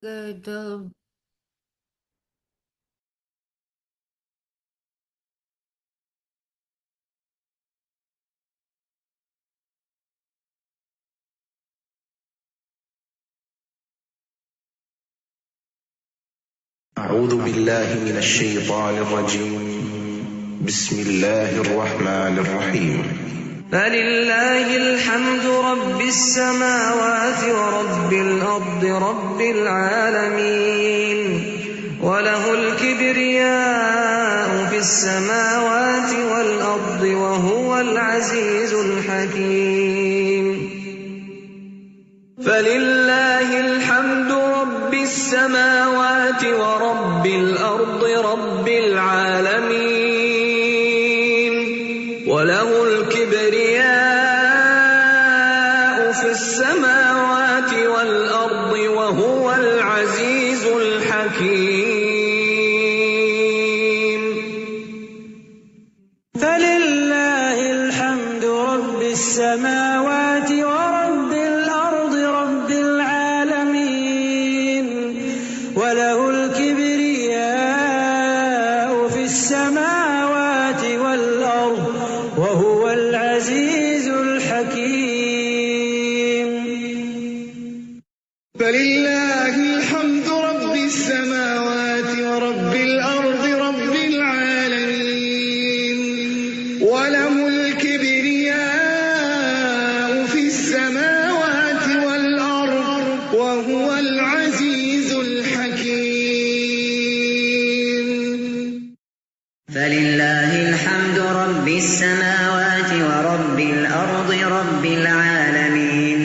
the أعوذ بالله من الشيطان الرجيم. بسم الله الرحمن الرحيم. فلله الحمد رب السماوات ورب الأرض رب العالمين وله الكبرياء في السماوات والأرض وهو العزيز الحكيم. فلله الحمد رب السماوات ورب الأرض رب العالمين وله الكبرياء في السماوات والأرض وهو العزيز الحكيم. فلله الحمد رب السماوات ورب الأرض رب العالمين وله الكبرياء في السماوات والأرض وهو العزيز الحكيم. فلله الحمد رب السماوات ورب الأرض رب العالمين وله الكبرياء في السماوات والأرض وهو العزيز الحكيم. فلله الحمد رب السماوات ورب الأرض رب العالمين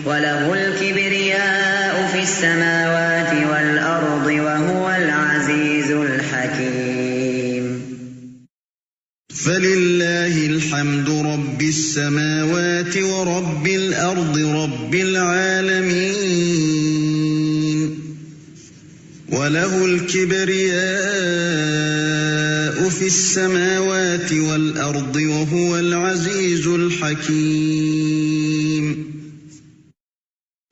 وله الكبرياء في السماوات والأرض وهو العزيز الحكيم. فلله الحمد رب السماوات ورب الأرض رب العالمين وله الكبرياء في السماوات والأرض وهو العزيز الحكيم.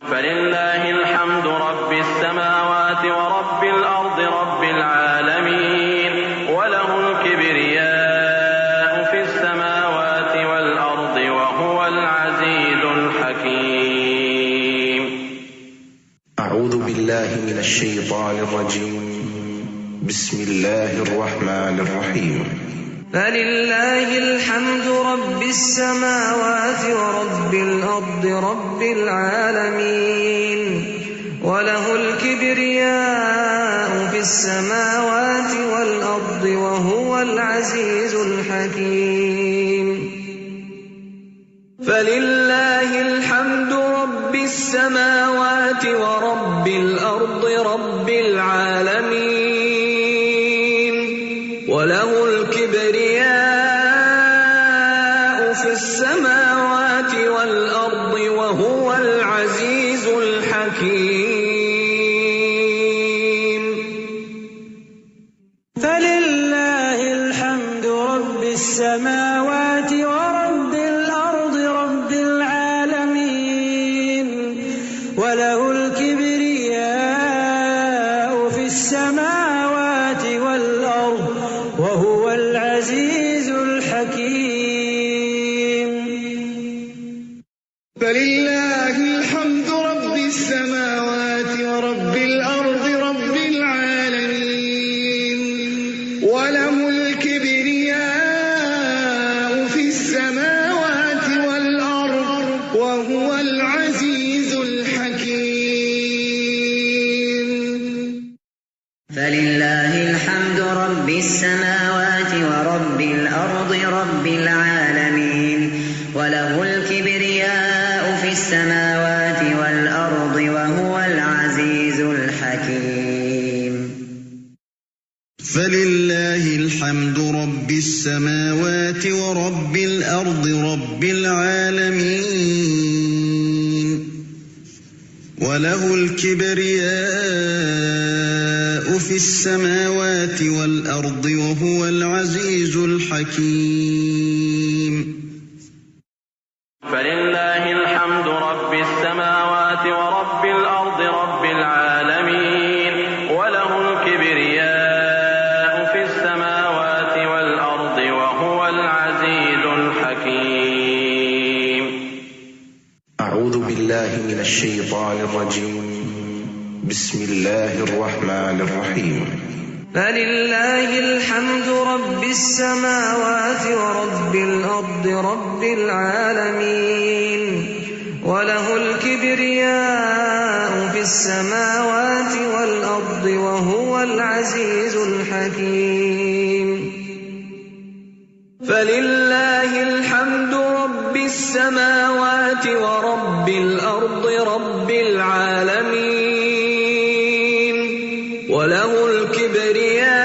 فلله الحمد رب السماوات ورب الأرض رب العالمين وله الكبرياء في السماوات والأرض وهو العزيز الحكيم. أعوذ بالله من الشيطان الرجيم. بسم الله الرحمن الرحيم. فلله الحمد رب السماوات ورب الأرض رب العالمين وله الكبرياء في السماوات والأرض وهو العزيز الحكيم. فلله الحمد رب السماوات ورب الأرض رب العالمين وله الكبرياء في السماوات والأرض وهو العزيز الحكيم. فلله الحمد رب السماوات ورب الأرض رب العالمين وله الكبرياء في السماوات والأرض وهو العزيز الحكيم. فلله الحمد رب السماوات ورب الأرض رب العالمين وله الكبرياء في السماوات والأرض وهو العزيز الحكيم. فلله الحمد رب السماوات ورب الأرض رب العالمين وله الكبرياء في السماوات والأرض وهو العزيز الحكيم. فلله الحمد رب السماوات ورب الأرض رب العالمين وله الكبرياء في السماوات والأرض وهو العزيز الحكيم. فلله الحمد رب السماوات ورب الأرض رب العالمين الشيطان الرجيم بسم الله الرحمن الرحيم فلله الحمد رب السماوات ورب الأرض رب العالمين وله الكبرياء في السماوات والأرض وهو العزيز الحكيم فلله الحمد رب السماوات ورب الأرض رب العالمين وله الكبرياء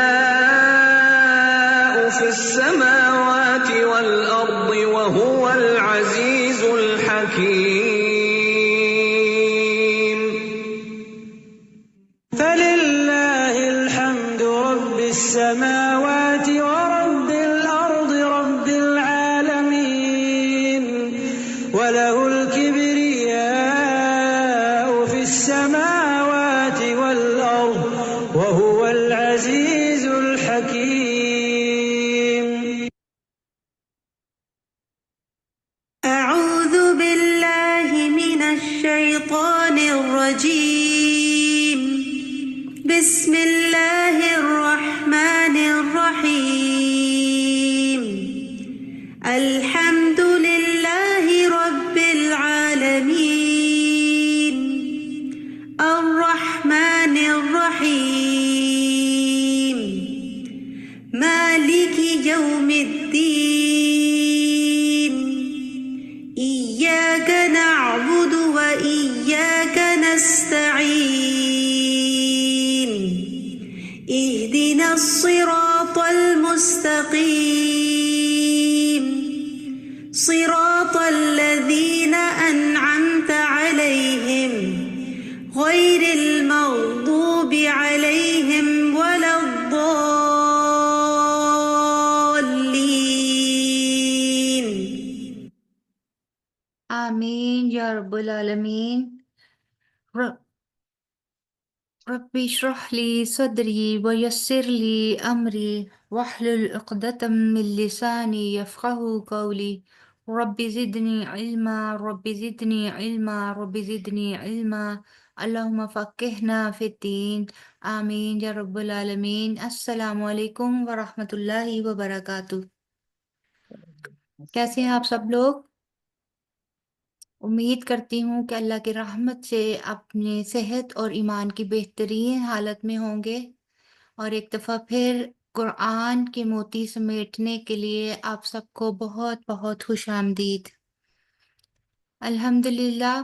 في السماوات والأرض وهو العزيز الحكيم فلله الحمد رب السماوات ورب الأرض رب العالمين وله الكبرياء في السماوات والأرض وهو العزيز الحكيم. أعوذ بالله من الشيطان الرجيم. بسم الله الرحمن الرحيم. الحمد لله رب العالمين الرحمن الرحيم مالك يوم الدين إياك نعبد وإياك نستعين اهدنا الصراط المستقيم صراط الذين أنعمت عليهم غير المغضوب عليهم ولا الضالين. آمین یا رب العالمین. ربی اشرح لی صدری ویسر لی امری واحلل عقدۃ من لسانی یفقهوا قولی. رب زدنی علما رب زدنی علما رب زدنی علما اللہم فقہنا فی الدین. آمین یا رب العالمین. السلام علیکم ورحمۃ اللہ وبرکاتہ. کیسے ہیں آپ سب لوگ؟ امید کرتی ہوں کہ اللہ کی رحمت سے اپنے صحت اور ایمان کی بہترین حالت میں ہوں گے، اور ایک دفعہ پھر قرآن کے موتی سمیٹنے کے لیے آپ سب کو بہت بہت خوش آمدید. الحمدللہ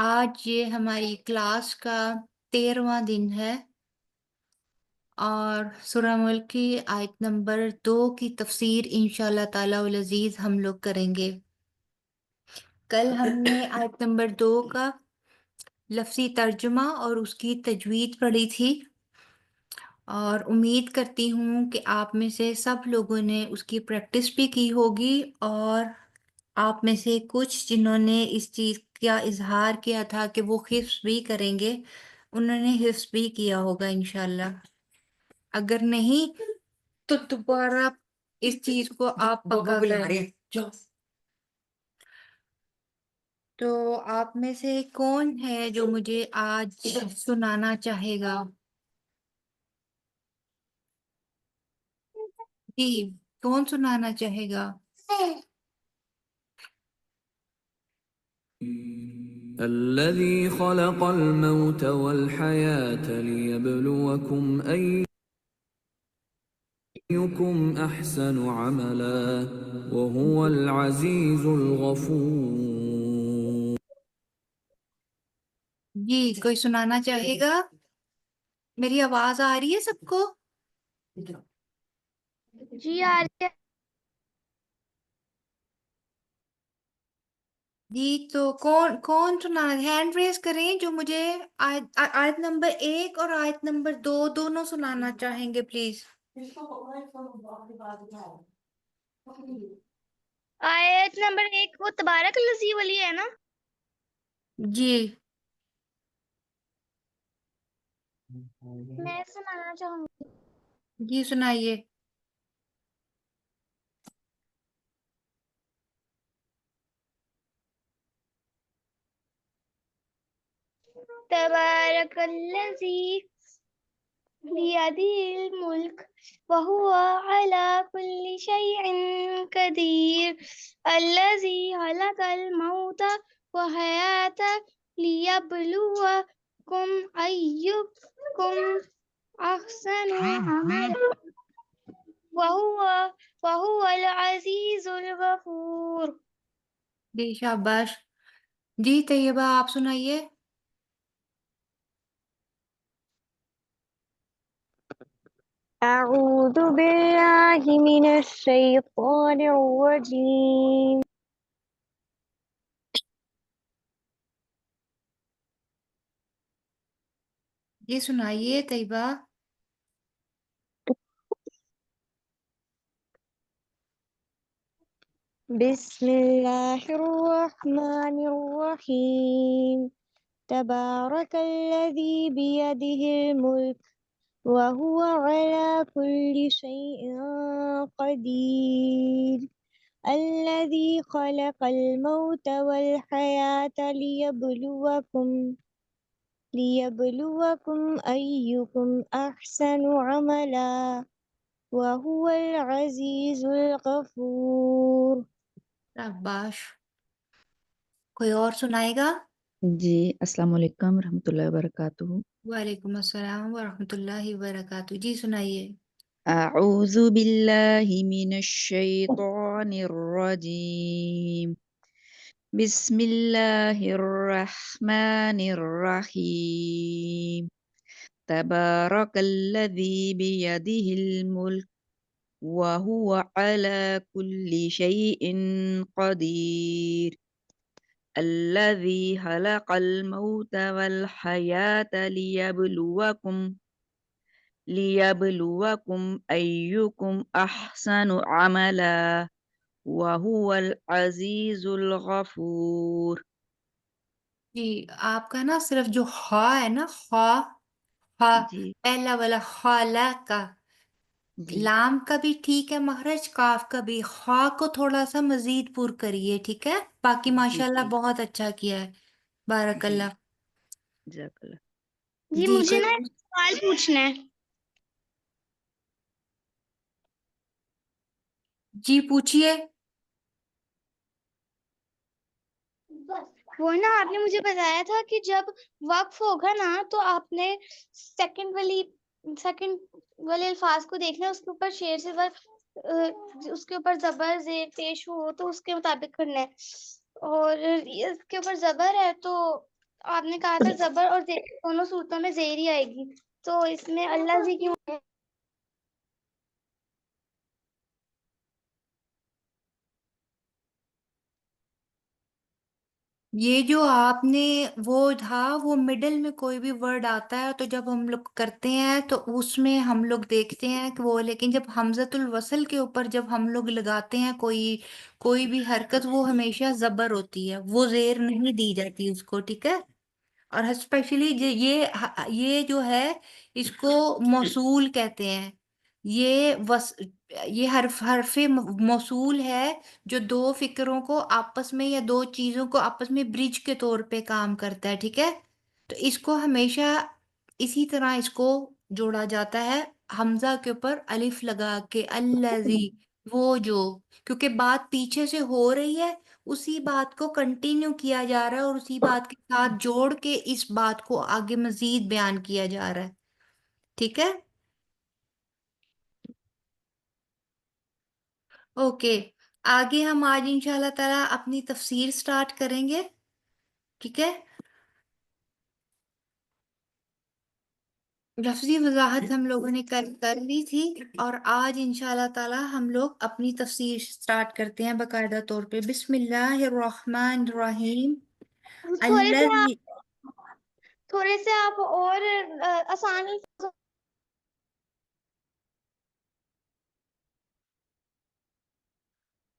آج یہ ہماری کلاس کا 13واں دن ہے، اور سورہ ملک کی آیت نمبر 2 کی تفسیر انشاءاللہ تعالی العزیز ہم لوگ کریں گے. کل ہم نے آیت نمبر 2 کا لفظی ترجمہ اور اس کی تجوید پڑھی تھی، اور امید کرتی ہوں کہ آپ میں سے سب لوگوں نے اس کی پریکٹس بھی کی ہوگی، اور آپ میں سے کچھ جنہوں نے اس چیز کا اظہار کیا تھا کہ وہ حفظ بھی کریں گے، انہوں نے حفظ بھی کیا ہوگا انشاءاللہ. اگر نہیں تو دوبارہ اس چیز کو آپ پکا کریں. تو آپ میں سے کون ہے جو مجھے آج سنانا چاہے گا؟ جی، کون سنانا چاہے گا؟ الذي خلق الموت والحياة ليبلوكم أيكم أحسن عملا وهو العزيز الغفور. جی، کوئی سنانا چاہے گا؟ میری آواز آ رہی ہے سب کو؟ جی آ رہی ہے. جی، تو کون سنانا؟ ہینڈ ریز کریں جو مجھے آیت نمبر 1 اور آیت نمبر 2 دونوں سنانا چاہیں گے پلیز. آیت نمبر 1 وہ تبارک الذی والی ہے نا؟ جی میں سنانا چاہوں گی. جی سنائیے. تبارک الذی بیدہ الملک وہو علی کل شیء قدیر الذی خلق الموت والحیاة لیبلوکم ایکم احسن عملا وہو العزیز الغفور۔ جی شاباش۔ جی طیبہ آپ سنائیے۔ اعوذ باللہ من الشیطان الرجیم۔ جی سنائیے طیبہ۔ بسم اللہ الرحمن الرحیم۔ تبارک الذی بیدہ الملک وہو علی کل شیء قدیر الذی خلق الموت والحیاة لیبلوکم ایکم احسن عملا وہو العزیز الغفور۔ شاباش۔ کوئی اور سنائے گا؟ جی السلام علیکم ورحمۃ اللہ وبرکاتہ۔ وعلیکم السلام ورحمۃ اللہ وبرکاتہ۔ جی سنائیے۔ اعوذ باللہ من الشیطان الرجیم، بسم اللہ الرحمن الرحیم، تبارک الذی بیدہ الملک وہو علی کل شیء قدیر الذی خلق الموت والحیاة لیبلوکم ایکم احسن عملا وہو العزیز الغفور۔ جی آپ کا نا صرف جو خا ہے نا، خا جی پہلا والا خالا کا، جی لام کا بھی ٹھیک ہے مخرج، کاف کا بھی، خا کو تھوڑا سا مزید پر کریے، ٹھیک ہے؟ باقی جی ماشاءاللہ جی بہت اچھا کیا ہے، بارک جی اللہ۔ جزاک اللہ۔ جی جی مجھے کوئی نا ایک سوال پوچھنا ہے۔ جی پوچھیے۔ وہ نا آپ نے مجھے بتایا تھا کہ جب وقف ہوگا نا تو آپ نے سیکنڈ والے الفاظ کو دیکھنا ہے، اس کے اوپر شیر سے اس کے اوپر زبر زیر پیش ہو تو اس کے مطابق کرنا ہے، اور اس کے اوپر زبر ہے تو آپ نے کہا تھا زبر اور زیر دونوں صورتوں میں زیر ہی آئے گی، تو اس میں اللہ جی کیوں ہے؟ یہ جو آپ نے وہ تھا، وہ مڈل میں کوئی بھی ورڈ آتا ہے تو جب ہم لوگ کرتے ہیں تو اس میں ہم لوگ دیکھتے ہیں کہ وہ، لیکن جب حمزۃ الوصل کے اوپر جب ہم لوگ لگاتے ہیں کوئی بھی حرکت، وہ ہمیشہ زبر ہوتی ہے، وہ زیر نہیں دی جاتی اس کو، ٹھیک ہے؟ اور اسپیشلی یہ جو ہے اس کو موصول کہتے ہیں، یہ یہ حرف موصول ہے جو دو فکروں کو آپس میں یا دو چیزوں کو آپس میں برج کے طور پہ کام کرتا ہے، ٹھیک ہے؟ تو اس کو ہمیشہ اسی طرح اس کو جوڑا جاتا ہے، حمزہ کے اوپر الف لگا کے، الذی، وہ جو، کیونکہ بات پیچھے سے ہو رہی ہے، اسی بات کو کنٹینیو کیا جا رہا ہے اور اسی بات کے ساتھ جوڑ کے اس بات کو آگے مزید بیان کیا جا رہا ہے، ٹھیک ہے؟ اوکے، آگے ہم آج انشاءاللہ تعالیٰ اپنی تفسیر سٹارٹ کریں گے، ٹھیک ہے؟ لفظی وضاحت ہم لوگوں نے کر لی تھی، اور آج انشاءاللہ تعالیٰ ہم لوگ اپنی تفسیر سٹارٹ کرتے ہیں باقاعدہ طور پہ۔ بسم اللہ الرحمن الرحیم۔ الذی، تھوڑے سے آپ اور آسان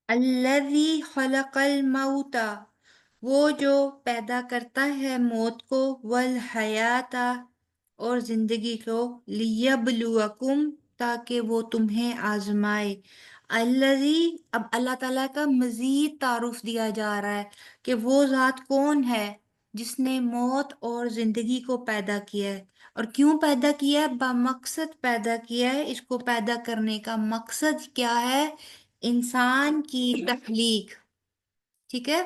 الذی خلق الموت، وہ جو پیدا کرتا ہے موت کو، والحیات، اور زندگی کو، لیبلوکم، تاکہ وہ تمہیں آزمائے۔ الذی، اب اللہ تعالیٰ کا مزید تعارف دیا جا رہا ہے کہ وہ ذات کون ہے، جس نے موت اور زندگی کو پیدا کیا ہے. اور کیوں پیدا کیا ہے؟ بمقصد پیدا کیا ہے. اس کو پیدا کرنے کا مقصد کیا ہے؟ انسان کی تخلیق. ٹھیک ہے،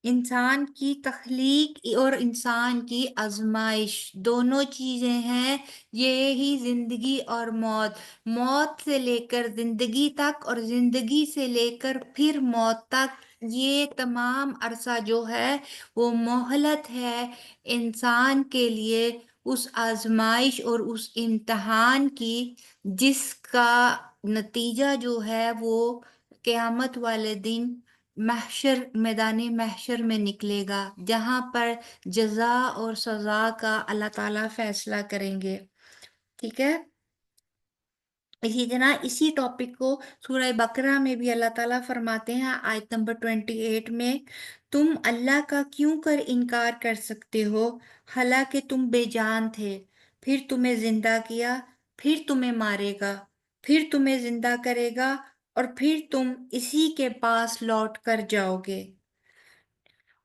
انسان کی تخلیق اور انسان کی آزمائش دونوں چیزیں ہیں. یہی زندگی اور موت، موت سے لے کر زندگی تک اور زندگی سے لے کر پھر موت تک، یہ تمام عرصہ جو ہے وہ مہلت ہے انسان کے لیے اس آزمائش اور اس امتحان کی، جس کا نتیجہ جو ہے وہ قیامت والے دن محشر، میدان محشر میں نکلے گا، جہاں پر جزا اور سزا کا اللہ تعالیٰ فیصلہ کریں گے. ٹھیک ہے، اسی طرح اسی ٹاپک کو سورہ بقرہ میں بھی اللہ تعالیٰ فرماتے ہیں آیت نمبر 28 میں، تم اللہ کا کیوں کر انکار کر سکتے ہو حالانکہ تم بے جان تھے، پھر تمہیں زندہ کیا، پھر تمہیں مارے گا، پھر تمہیں زندہ کرے گا، اور پھر تم اسی کے پاس لوٹ کر جاؤ گے.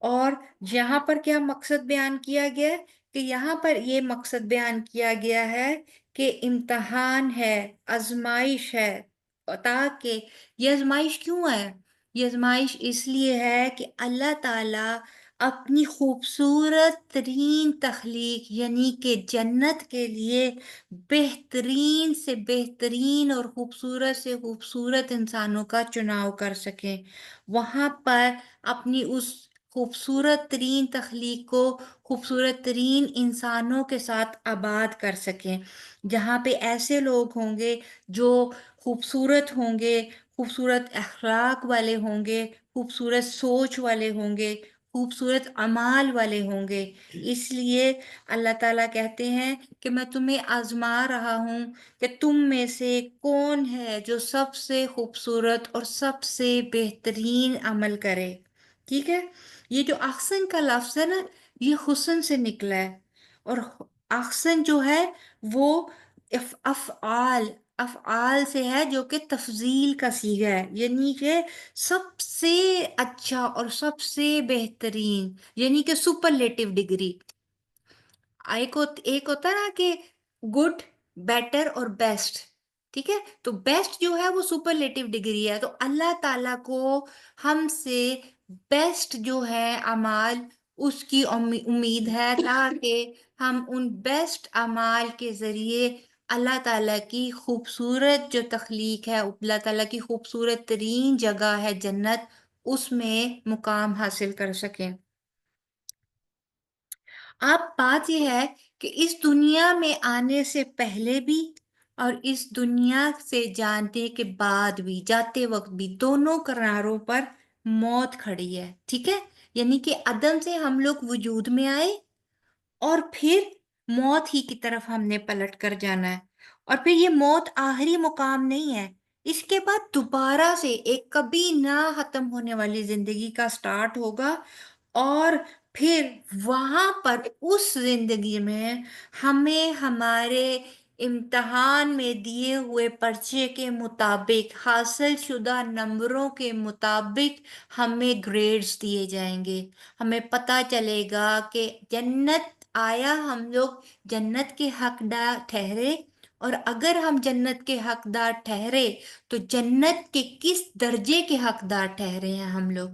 اور یہاں پر کیا مقصد بیان کیا گیا ہے؟ کہ یہاں پر یہ مقصد بیان کیا گیا ہے کہ امتحان ہے، آزمائش ہے. تاکہ یہ آزمائش کیوں ہے؟ یہ آزمائش اس لیے ہے کہ اللہ تعالیٰ اپنی خوبصورت ترین تخلیق یعنی کہ جنت کے لیے بہترین سے بہترین اور خوبصورت سے خوبصورت انسانوں کا چناؤ کر سکیں، وہاں پر اپنی اس خوبصورت ترین تخلیق کو خوبصورت ترین انسانوں کے ساتھ آباد کر سکیں، جہاں پہ ایسے لوگ ہوں گے جو خوبصورت ہوں گے، خوبصورت اخلاق والے ہوں گے، خوبصورت سوچ والے ہوں گے، خوبصورت اعمال والے ہوں گے. اس لیے اللہ تعالیٰ کہتے ہیں کہ میں تمہیں آزما رہا ہوں کہ تم میں سے کون ہے جو سب سے خوبصورت اور سب سے بہترین عمل کرے. ٹھیک ہے، یہ جو احسن کا لفظ ہے نا، یہ حسن سے نکلا ہے، اور احسن جو ہے وہ افعال سے ہے، جو کہ تفضیل کا صیغہ ہے، یعنی کہ سب سے اچھا اور سب سے بہترین، یعنی کہ سپرلیٹو ڈگری. ایک ہوتا ہے نا کہ گڈ، بیٹر اور بیسٹ. ٹھیک ہے، تو بیسٹ جو ہے وہ سپرلیٹو ڈگری ہے. تو اللہ تعالیٰ کو ہم سے بیسٹ جو ہے اعمال اس کی امید ہے، تاکہ ہم ان بیسٹ اعمال کے ذریعے اللہ تعالیٰ کی خوبصورت جو تخلیق ہے، اللہ تعالیٰ کی خوبصورت ترین جگہ ہے جنت، اس میں مقام حاصل کر سکیں. اب بات یہ ہے کہ اس دنیا میں آنے سے پہلے بھی اور اس دنیا سے جانے کے بعد بھی، جاتے وقت بھی، دونوں کناروں پر موت کھڑی ہے. ٹھیک ہے، یعنی کہ عدم سے ہم لوگ وجود میں آئے اور پھر موت ہی کی طرف ہم نے پلٹ کر جانا ہے. اور پھر یہ موت آخری مقام نہیں ہے، اس کے بعد دوبارہ سے ایک کبھی نہ ختم ہونے والی زندگی کا سٹارٹ ہوگا، اور پھر وہاں پر اس زندگی میں ہمیں ہمارے امتحان میں دیے ہوئے پرچے کے مطابق، حاصل شدہ نمبروں کے مطابق ہمیں گریڈز دیے جائیں گے. ہمیں پتہ چلے گا کہ جنت آیا ہم لوگ جنت کے حقدار ٹھہرے، اور اگر ہم جنت کے حقدار ٹھہرے تو جنت کے کس درجے کے حقدار ٹھہرے ہیں ہم لوگ.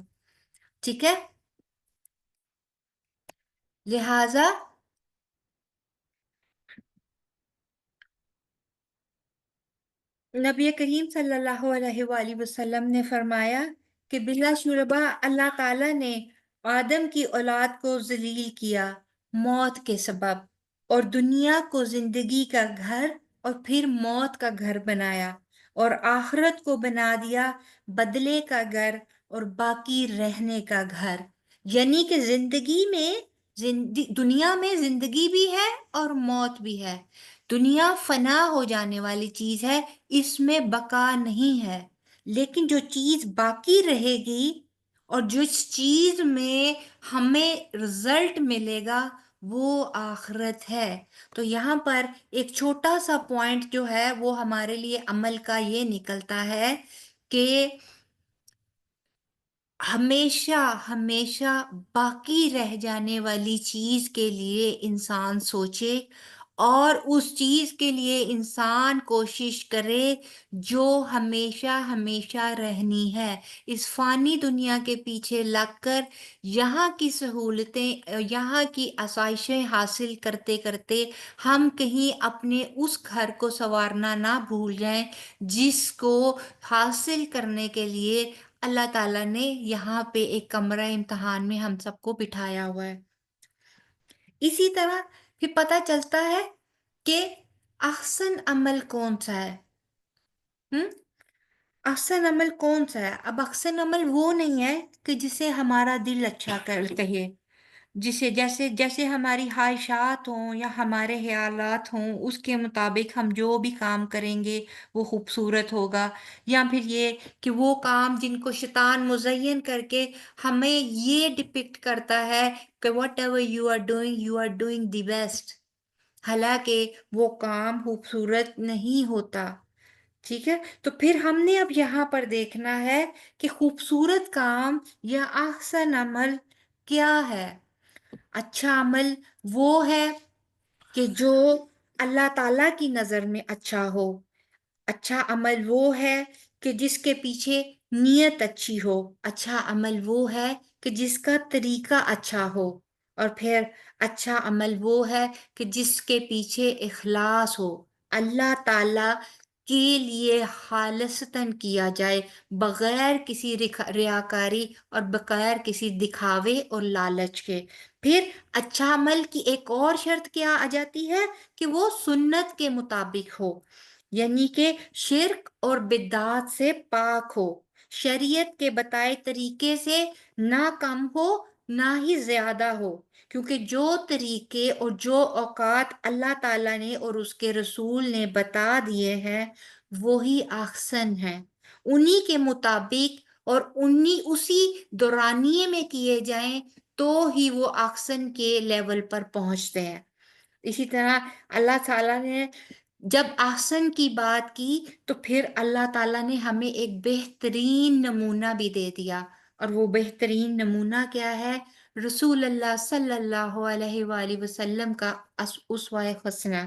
ٹھیک ہے، لہذا نبی کریم صلی اللہ علیہ وآلہ وسلم نے فرمایا کہ بلا شبہ اللہ تعالیٰ نے آدم کی اولاد کو ذلیل کیا موت کے سبب، اور دنیا کو زندگی کا گھر اور پھر موت کا گھر بنایا، اور آخرت کو بنا دیا بدلے کا گھر اور باقی رہنے کا گھر. یعنی کہ زندگی میں دنیا میں زندگی بھی ہے اور موت بھی ہے. دنیا فنا ہو جانے والی چیز ہے، اس میں بقا نہیں ہے، لیکن جو چیز باقی رہے گی اور جس چیز میں ہمیں رزلٹ ملے گا وہ آخرت ہے. تو یہاں پر ایک چھوٹا سا پوائنٹ جو ہے وہ ہمارے لیے عمل کا یہ نکلتا ہے کہ ہمیشہ ہمیشہ باقی رہ جانے والی چیز کے لیے انسان سوچے اور اس چیز کے لیے انسان کوشش کرے جو ہمیشہ ہمیشہ رہنی ہے. اس فانی دنیا کے پیچھے لگ کر یہاں کی سہولتیں، یہاں کی آسائشیں حاصل کرتے کرتے ہم کہیں اپنے اس گھر کو سنوارنا نہ بھول جائیں جس کو حاصل کرنے کے لیے اللہ تعالیٰ نے یہاں پہ ایک کمرہ امتحان میں ہم سب کو بٹھایا ہوا ہے. اسی طرح پھر پتہ چلتا ہے کہ احسن عمل کون سا ہے. احسن عمل کون سا ہے؟ اب احسن عمل وہ نہیں ہے کہ جسے ہمارا دل اچھا کہے، جسے جیسے ہماری خواہشات ہوں یا ہمارے خیالات ہوں اس کے مطابق ہم جو بھی کام کریں گے وہ خوبصورت ہوگا، یا پھر یہ کہ وہ کام جن کو شیطان مزین کر کے ہمیں یہ ڈپکٹ کرتا ہے کہ whatever you are doing the best, حالانکہ وہ کام خوبصورت نہیں ہوتا. ٹھیک ہے، تو پھر ہم نے اب یہاں پر دیکھنا ہے کہ خوبصورت کام یا احسن عمل کیا ہے. اچھا عمل وہ ہے کہ جو اللہ تعالیٰ کی نظر میں اچھا ہو. اچھا عمل وہ ہے کہ جس کے پیچھے نیت اچھی ہو. اچھا عمل وہ ہے کہ جس کا طریقہ اچھا ہو. اور پھر اچھا عمل وہ ہے کہ جس کے پیچھے اخلاص ہو، اللہ تعالیٰ کے لیے خالصتاً کیا جائے، بغیر کسی ریاکاری اور بغیر کسی دکھاوے اور لالچ کے. پھر اچھا عمل کی ایک اور شرط کیا آ جاتی ہے کہ وہ سنت کے مطابق ہو، یعنی کہ شرک اور بدعات سے پاک ہو، شریعت کے بتائے طریقے سے نہ کم ہو نہ ہی زیادہ ہو. کیونکہ جو طریقے اور جو اوقات اللہ تعالیٰ نے اور اس کے رسول نے بتا دیے ہیں وہی احسن ہیں، انہی کے مطابق اور اسی دورانیے میں کیے جائیں تو ہی وہ احسن کے لیول پر پہنچتے ہیں. اسی طرح اللہ تعالیٰ نے جب احسن کی بات کی تو پھر اللہ تعالیٰ نے ہمیں ایک بہترین نمونہ بھی دے دیا، اور وہ بہترین نمونہ کیا ہے؟ رسول اللہ صلی اللہ علیہ وآلہ وسلم کا اسوہ حسنہ،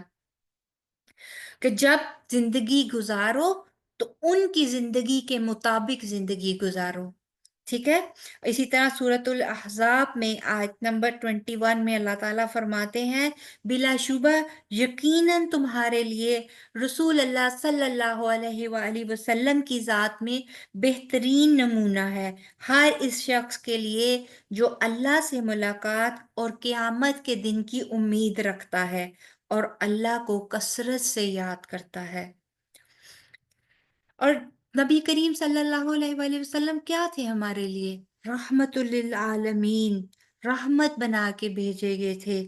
کہ جب زندگی گزارو تو ان کی زندگی کے مطابق زندگی گزارو. ٹھیک ہے. اسی طرح سورۃ الاحزاب میں آیت نمبر 21 میں اللہ تعالیٰ فرماتے ہیں بلا شبہ یقیناً تمہارے لیے رسول اللہ صلی اللہ علیہ وآلہ وسلم کی ذات میں بہترین نمونہ ہے ہر اس شخص کے لیے جو اللہ سے ملاقات اور قیامت کے دن کی امید رکھتا ہے اور اللہ کو کثرت سے یاد کرتا ہے. اور نبی کریم صلی اللہ علیہ وآلہ وسلم کیا تھے ہمارے لیے؟ رحمت للعالمین، رحمت بنا کے بھیجے گئے تھے،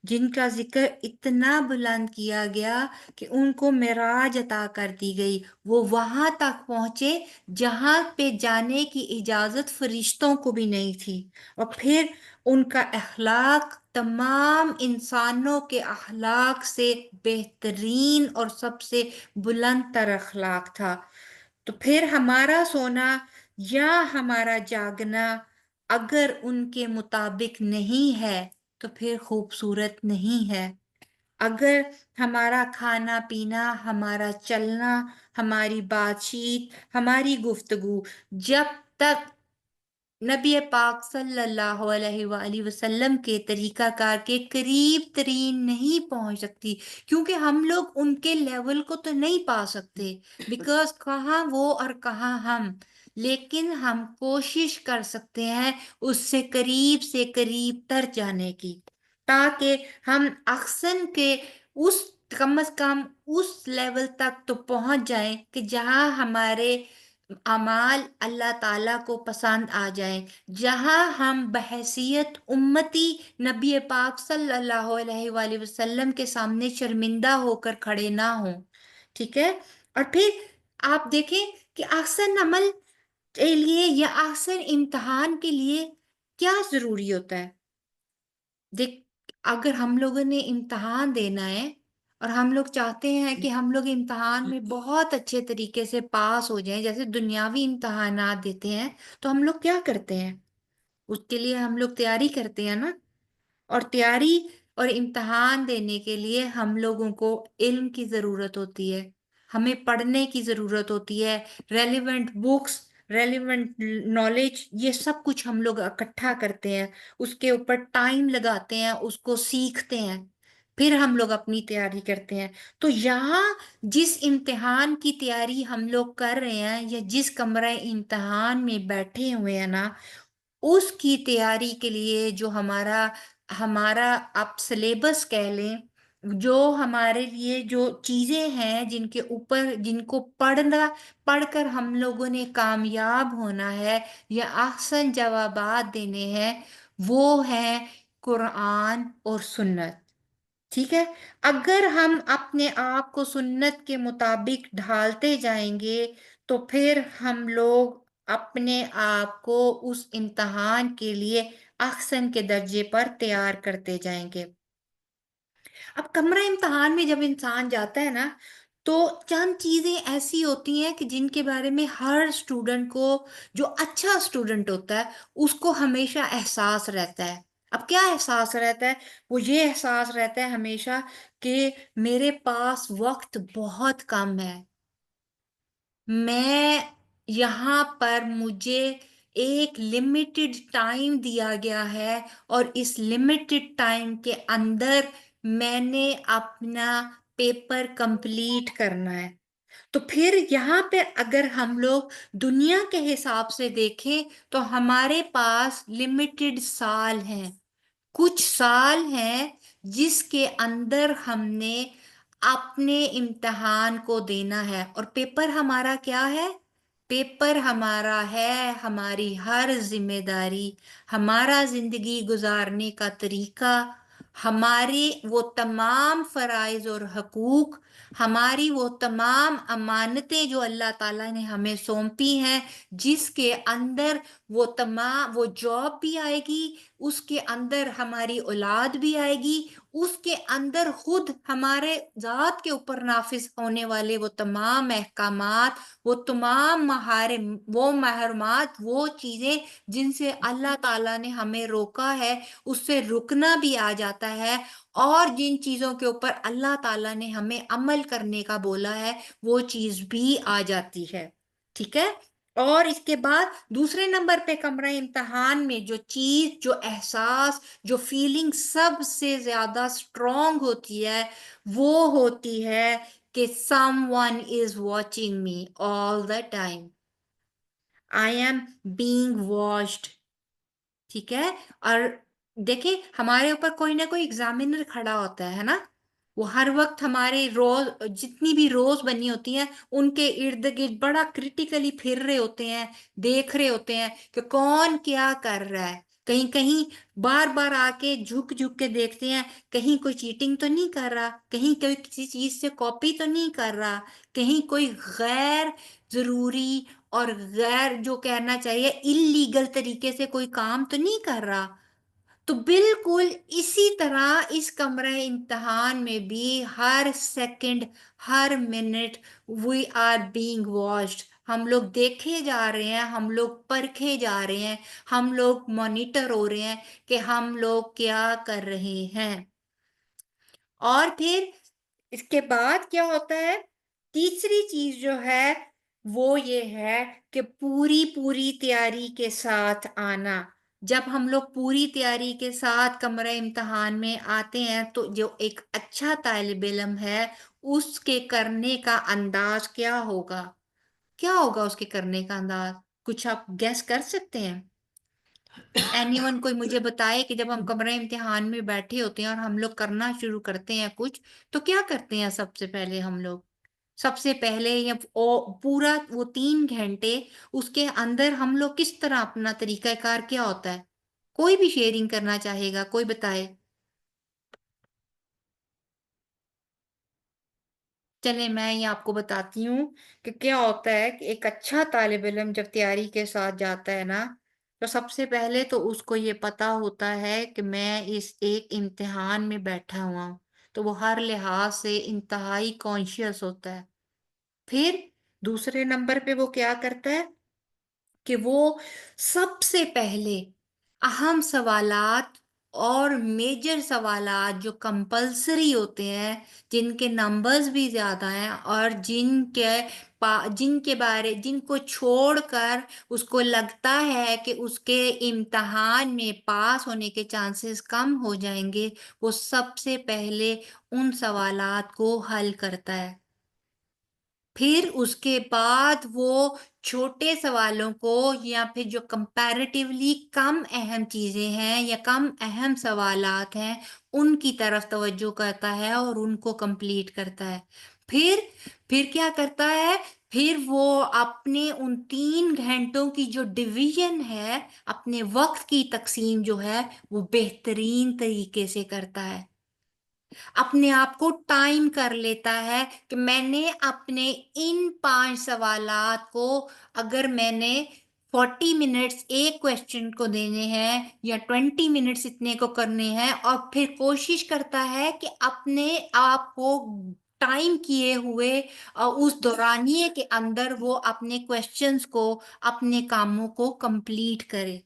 جن کا ذکر اتنا بلند کیا گیا کہ ان کو معراج عطا کر دی گئی. وہ وہاں تک پہنچے جہاں پہ جانے کی اجازت فرشتوں کو بھی نہیں تھی، اور پھر ان کا اخلاق تمام انسانوں کے اخلاق سے بہترین اور سب سے بلند تر اخلاق تھا. تو پھر ہمارا سونا یا ہمارا جاگنا اگر ان کے مطابق نہیں ہے تو پھر خوبصورت نہیں ہے. اگر ہمارا کھانا پینا، ہمارا چلنا، ہماری بات چیت، ہماری گفتگو جب تک نبی پاک صلی اللہ علیہ وآلہ وسلم کے طریقہ کار کے قریب ترین نہیں پہنچ سکتی، کیونکہ ہم لوگ ان کے لیول کو تو نہیں پا سکتے، بیکاز کہاں وہ اور کہاں ہم، لیکن ہم کوشش کر سکتے ہیں اس سے قریب تر جانے کی، تاکہ ہم احسن کے اس کم از کم اس لیول تک تو پہنچ جائیں کہ جہاں ہمارے اعمال اللہ تعالیٰ کو پسند آ جائیں، جہاں ہم بحیثیت امتی نبی پاک صلی اللہ علیہ وآلہ وسلم کے سامنے شرمندہ ہو کر کھڑے نہ ہوں. ٹھیک ہے. اور پھر آپ دیکھیں کہ احسن عمل کے لیے یا احسن امتحان کے لیے کیا ضروری ہوتا ہے. دیکھ، اگر ہم لوگوں نے امتحان دینا ہے اور ہم لوگ چاہتے ہیں کہ ہم لوگ امتحان میں بہت اچھے طریقے سے پاس ہو جائیں. جیسے دنیاوی امتحانات دیتے ہیں تو ہم لوگ کیا کرتے ہیں؟ اس کے لیے ہم لوگ تیاری کرتے ہیں نا. اور تیاری اور امتحان دینے کے لیے ہم لوگوں کو علم کی ضرورت ہوتی ہے، ہمیں پڑھنے کی ضرورت ہوتی ہے. ریلیونٹ بکس، ریلیونٹ نالج، یہ سب کچھ ہم لوگ اکٹھا کرتے ہیں، اس کے اوپر ٹائم لگاتے ہیں، اس کو سیکھتے ہیں، پھر ہم لوگ اپنی تیاری کرتے ہیں. تو یہاں جس امتحان کی تیاری ہم لوگ کر رہے ہیں یا جس کمرہ امتحان میں بیٹھے ہوئے ہیں نا، اس کی تیاری کے لیے جو ہمارا آپ سلیبس کہہ لیں، جو ہمارے لیے جو چیزیں ہیں جن کے اوپر جن کو پڑھ کر ہم لوگوں نے کامیاب ہونا ہے یا احسن جوابات دینے ہیں، وہ ہیں قرآن اور سنت. ٹھیک ہے؟ اگر ہم اپنے آپ کو سنت کے مطابق ڈھالتے جائیں گے تو پھر ہم لوگ اپنے آپ کو اس امتحان کے لیے احسن کے درجے پر تیار کرتے جائیں گے. اب کمرہ امتحان میں جب انسان جاتا ہے نا تو چند چیزیں ایسی ہوتی ہیں کہ جن کے بارے میں ہر اسٹوڈنٹ کو، جو اچھا اسٹوڈنٹ ہوتا ہے، اس کو ہمیشہ احساس رہتا ہے. اب کیا احساس رہتا ہے؟ وہ یہ احساس رہتا ہے ہمیشہ کہ میرے پاس وقت بہت کم ہے، میں یہاں پر مجھے ایک لمیٹڈ ٹائم دیا گیا ہے اور اس لمیٹڈ ٹائم کے اندر میں نے اپنا پیپر کمپلیٹ کرنا ہے. تو پھر یہاں پہ اگر ہم لوگ دنیا کے حساب سے دیکھیں تو ہمارے پاس لمیٹڈ سال ہیں، کچھ سال ہیں جس کے اندر ہم نے اپنے امتحان کو دینا ہے. اور پیپر ہمارا کیا ہے؟ پیپر ہمارا ہے ہماری ہر ذمہ داری، ہمارا زندگی گزارنے کا طریقہ، ہماری وہ تمام فرائض اور حقوق، ہماری وہ تمام امانتیں جو اللہ تعالیٰ نے ہمیں سونپی ہیں، جس کے اندر وہ جاب بھی آئے گی، اس کے اندر ہماری اولاد بھی آئے گی، اس کے اندر خود ہمارے ذات کے اوپر نافذ ہونے والے وہ تمام احکامات، وہ تمام محرمات، وہ چیزیں جن سے اللہ تعالیٰ نے ہمیں روکا ہے، اس سے رکنا بھی آ جاتا ہے. اور جن چیزوں کے اوپر اللہ تعالیٰ نے ہمیں عمل کرنے کا بولا ہے وہ چیز بھی آ جاتی ہے. ٹھیک ہے؟ اور اس کے بعد دوسرے نمبر پہ کمرہ امتحان میں جو چیز، جو احساس، جو فیلنگ سب سے زیادہ اسٹرانگ ہوتی ہے وہ ہوتی ہے کہ someone is watching me all the time. I am being watched. ٹھیک ہے؟ اور دیکھیں ہمارے اوپر کوئی نہ کوئی ایگزامینر کھڑا ہوتا ہے نا، وہ ہر وقت ہمارے روز جتنی بھی روز بنی ہوتی ہیں ان کے ارد گرد بڑا کریٹیکلی پھر رہے ہوتے ہیں، دیکھ رہے ہوتے ہیں کہ کون کیا کر رہا ہے. کہیں بار بار آ کے جھک کے دیکھتے ہیں کہیں کوئی چیٹنگ تو نہیں کر رہا، کہیں کوئی کسی چیز سے کاپی تو نہیں کر رہا، کہیں کوئی غیر ضروری اور غیر جو کہنا چاہیے اللیگل طریقے سے کوئی کام تو نہیں کر رہا. تو بالکل اسی طرح اس کمرہ امتحان میں بھی ہر سیکنڈ، ہر minute we are being watched. ہم لوگ دیکھے جا رہے ہیں، ہم لوگ پرکھے جا رہے ہیں، ہم لوگ مانیٹر ہو رہے ہیں کہ ہم لوگ کیا کر رہے ہیں. اور پھر اس کے بعد کیا ہوتا ہے؟ تیسری چیز جو ہے وہ یہ ہے کہ پوری تیاری کے ساتھ آنا. جب ہم لوگ پوری تیاری کے ساتھ کمرہ امتحان میں آتے ہیں تو جو ایک اچھا طالب علم ہے اس کے کرنے کا انداز کیا ہوگا؟ کیا ہوگا اس کے کرنے کا انداز؟ کچھ آپ گیس کر سکتے ہیں؟ اینی ون کوئی مجھے بتائے کہ جب ہم کمرہ امتحان میں بیٹھے ہوتے ہیں اور ہم لوگ کرنا شروع کرتے ہیں کچھ، تو کیا کرتے ہیں؟ سب سے پہلے ہم لوگ یا پورا وہ 3 گھنٹے اس کے اندر ہم لوگ کس طرح اپنا طریقہ کار کیا ہوتا ہے؟ کوئی بھی شیئرنگ کرنا چاہے گا، کوئی بتائے. چلیں میں یہ آپ کو بتاتی ہوں کہ کیا ہوتا ہے کہ ایک اچھا طالب علم جب تیاری کے ساتھ جاتا ہے نا تو سب سے پہلے تو اس کو یہ پتا ہوتا ہے کہ میں اس ایک امتحان میں بیٹھا ہوا ہوں. تو وہ ہر لحاظ سے انتہائی کانشیس ہوتا ہے۔ پھر دوسرے نمبر پہ وہ کیا کرتا ہے کہ وہ سب سے پہلے اہم سوالات اور میجر سوالات جو کمپلسری ہوتے ہیں، جن کے نمبرز بھی زیادہ ہیں اور جن کو چھوڑ کر اس کو لگتا ہے کہ اس کے امتحان میں پاس ہونے کے چانسز کم ہو جائیں گے، وہ سب سے پہلے ان سوالات کو حل کرتا ہے۔ پھر اس کے بعد وہ چھوٹے سوالوں کو یا پھر جو کمپیریٹیولی کم اہم چیزیں ہیں یا کم اہم سوالات ہیں ان کی طرف توجہ کرتا ہے اور ان کو کمپلیٹ کرتا ہے۔ پھر کیا کرتا ہے؟ پھر وہ اپنے ان 3 گھنٹوں کی جو ڈویژن ہے، اپنے وقت کی تقسیم جو ہے وہ بہترین طریقے سے کرتا ہے، اپنے آپ کو ٹائم کر لیتا ہے کہ میں نے اپنے ان 5 سوالات کو، اگر میں نے 40 منٹس ایک کویسچن کو دینے ہیں یا 20 منٹس اتنے کو کرنے ہیں، اور پھر کوشش کرتا ہے کہ اپنے آپ کو ٹائم کیے ہوئے اس دورانیے کے اندر وہ اپنے کویسچنز کو، اپنے کاموں کو کمپلیٹ کرے۔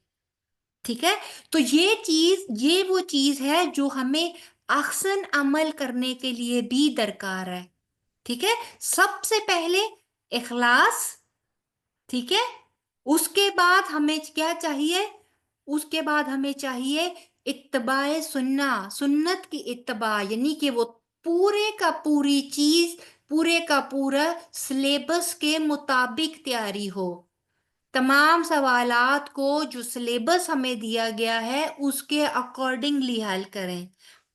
ٹھیک ہے، تو یہ وہ چیز ہے جو ہمیں احسن عمل کرنے کے لیے بھی درکار ہے۔ ٹھیک ہے، سب سے پہلے اخلاص، ٹھیک ہے، اس کے بعد ہمیں کیا چاہیے؟ اس کے بعد ہمیں چاہیے اتباع سنت کی اتباع، یعنی کہ وہ پورے کا پوری چیز، پورے کا پورا سلیبس کے مطابق تیاری ہو، تمام سوالات کو جو سلیبس ہمیں دیا گیا ہے اس کے اکارڈنگلی حل کریں۔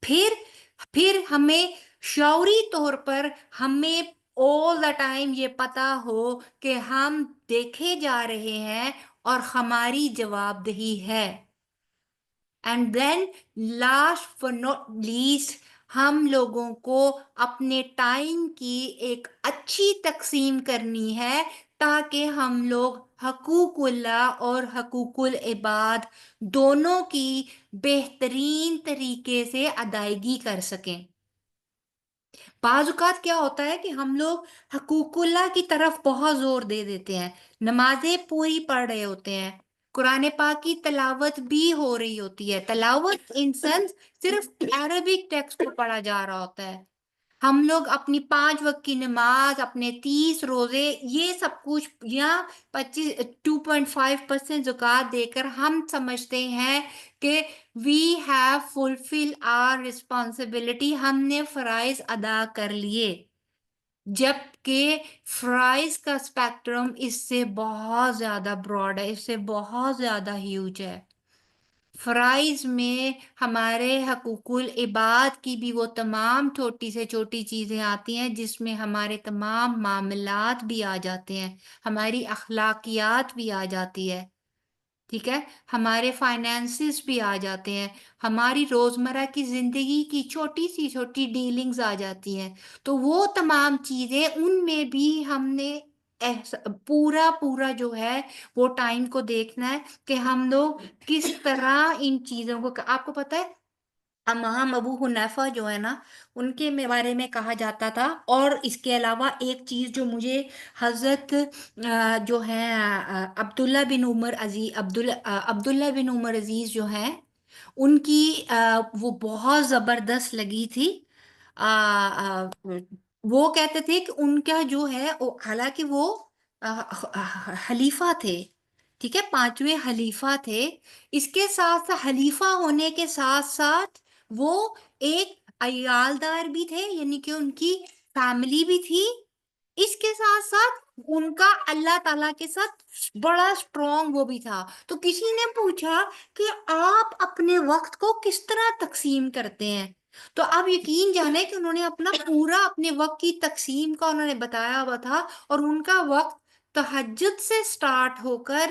پھر ہمیں شعوری طور پر ہمیں all the time یہ پتا ہو کہ ہم دیکھے جا رہے ہیں اور ہماری جواب دہی ہے۔ And then last but not least، ہم لوگوں کو اپنے ٹائم کی ایک اچھی تقسیم کرنی ہے تاکہ ہم لوگ حقوق اللہ اور حقوق العباد دونوں کی بہترین طریقے سے ادائیگی کر سکیں۔ بعض اوقات کیا ہوتا ہے کہ ہم لوگ حقوق اللہ کی طرف بہت زور دے دیتے ہیں، نمازیں پوری پڑھ رہے ہوتے ہیں، قرآن پاک کی تلاوت بھی ہو رہی ہوتی ہے، تلاوت ان سینس صرف عربک ٹیکسٹ کو پڑھا جا رہا ہوتا ہے، ہم لوگ اپنی 5 وقت کی نماز، اپنے 30 روزے، یہ سب کچھ یا 2.5% زکوٰۃ دے کر ہم سمجھتے ہیں کہ we have fulfilled our responsibility، ہم نے فرائض ادا کر لیے، جبکہ فرائض کا اسپیکٹرم اس سے بہت زیادہ براڈ ہے، اس سے بہت زیادہ ہیوج ہے۔ فرائض میں ہمارے حقوق العباد کی بھی وہ تمام چھوٹی سے چھوٹی چیزیں آتی ہیں جس میں ہمارے تمام معاملات بھی آ جاتے ہیں، ہماری اخلاقیات بھی آ جاتی ہے، ٹھیک ہے، ہمارے فائنینسز بھی آ جاتے ہیں، ہماری روزمرہ کی زندگی کی چھوٹی سی چھوٹی ڈیلنگز آ جاتی ہیں، تو وہ تمام چیزیں ان میں بھی ہم نے پورا جو ہے وہ ٹائم کو دیکھنا ہے کہ ہم لوگ کس طرح ان چیزوں کو، آپ کو پتہ ہے امام ابو حنیفہ جو ہے نا، ان کے بارے میں کہا جاتا تھا، اور اس کے علاوہ ایک چیز جو مجھے حضرت جو ہیں عبداللہ بن عمر عزیز جو ہیں ان کی وہ بہت زبردست لگی تھی۔ وہ کہتے تھے کہ ان کا جو ہے حالانکہ وہ خلیفہ تھے، ٹھیک ہے، 5ویں خلیفہ تھے، اس کے ساتھ خلیفہ ہونے کے ساتھ ساتھ وہ ایک عیالدار بھی تھے، یعنی کہ ان کی فیملی بھی تھی، اس کے ساتھ ساتھ ان کا اللہ تعالیٰ کے ساتھ بڑا سٹرونگ وہ بھی تھا۔ تو کسی نے پوچھا کہ آپ اپنے وقت کو کس طرح تقسیم کرتے ہیں؟ تو آپ یقین جانیں کہ انہوں نے اپنے وقت کی تقسیم کا انہوں نے بتایا ہوا تھا، اور ان کا وقت تہجد سے سٹارٹ ہو کر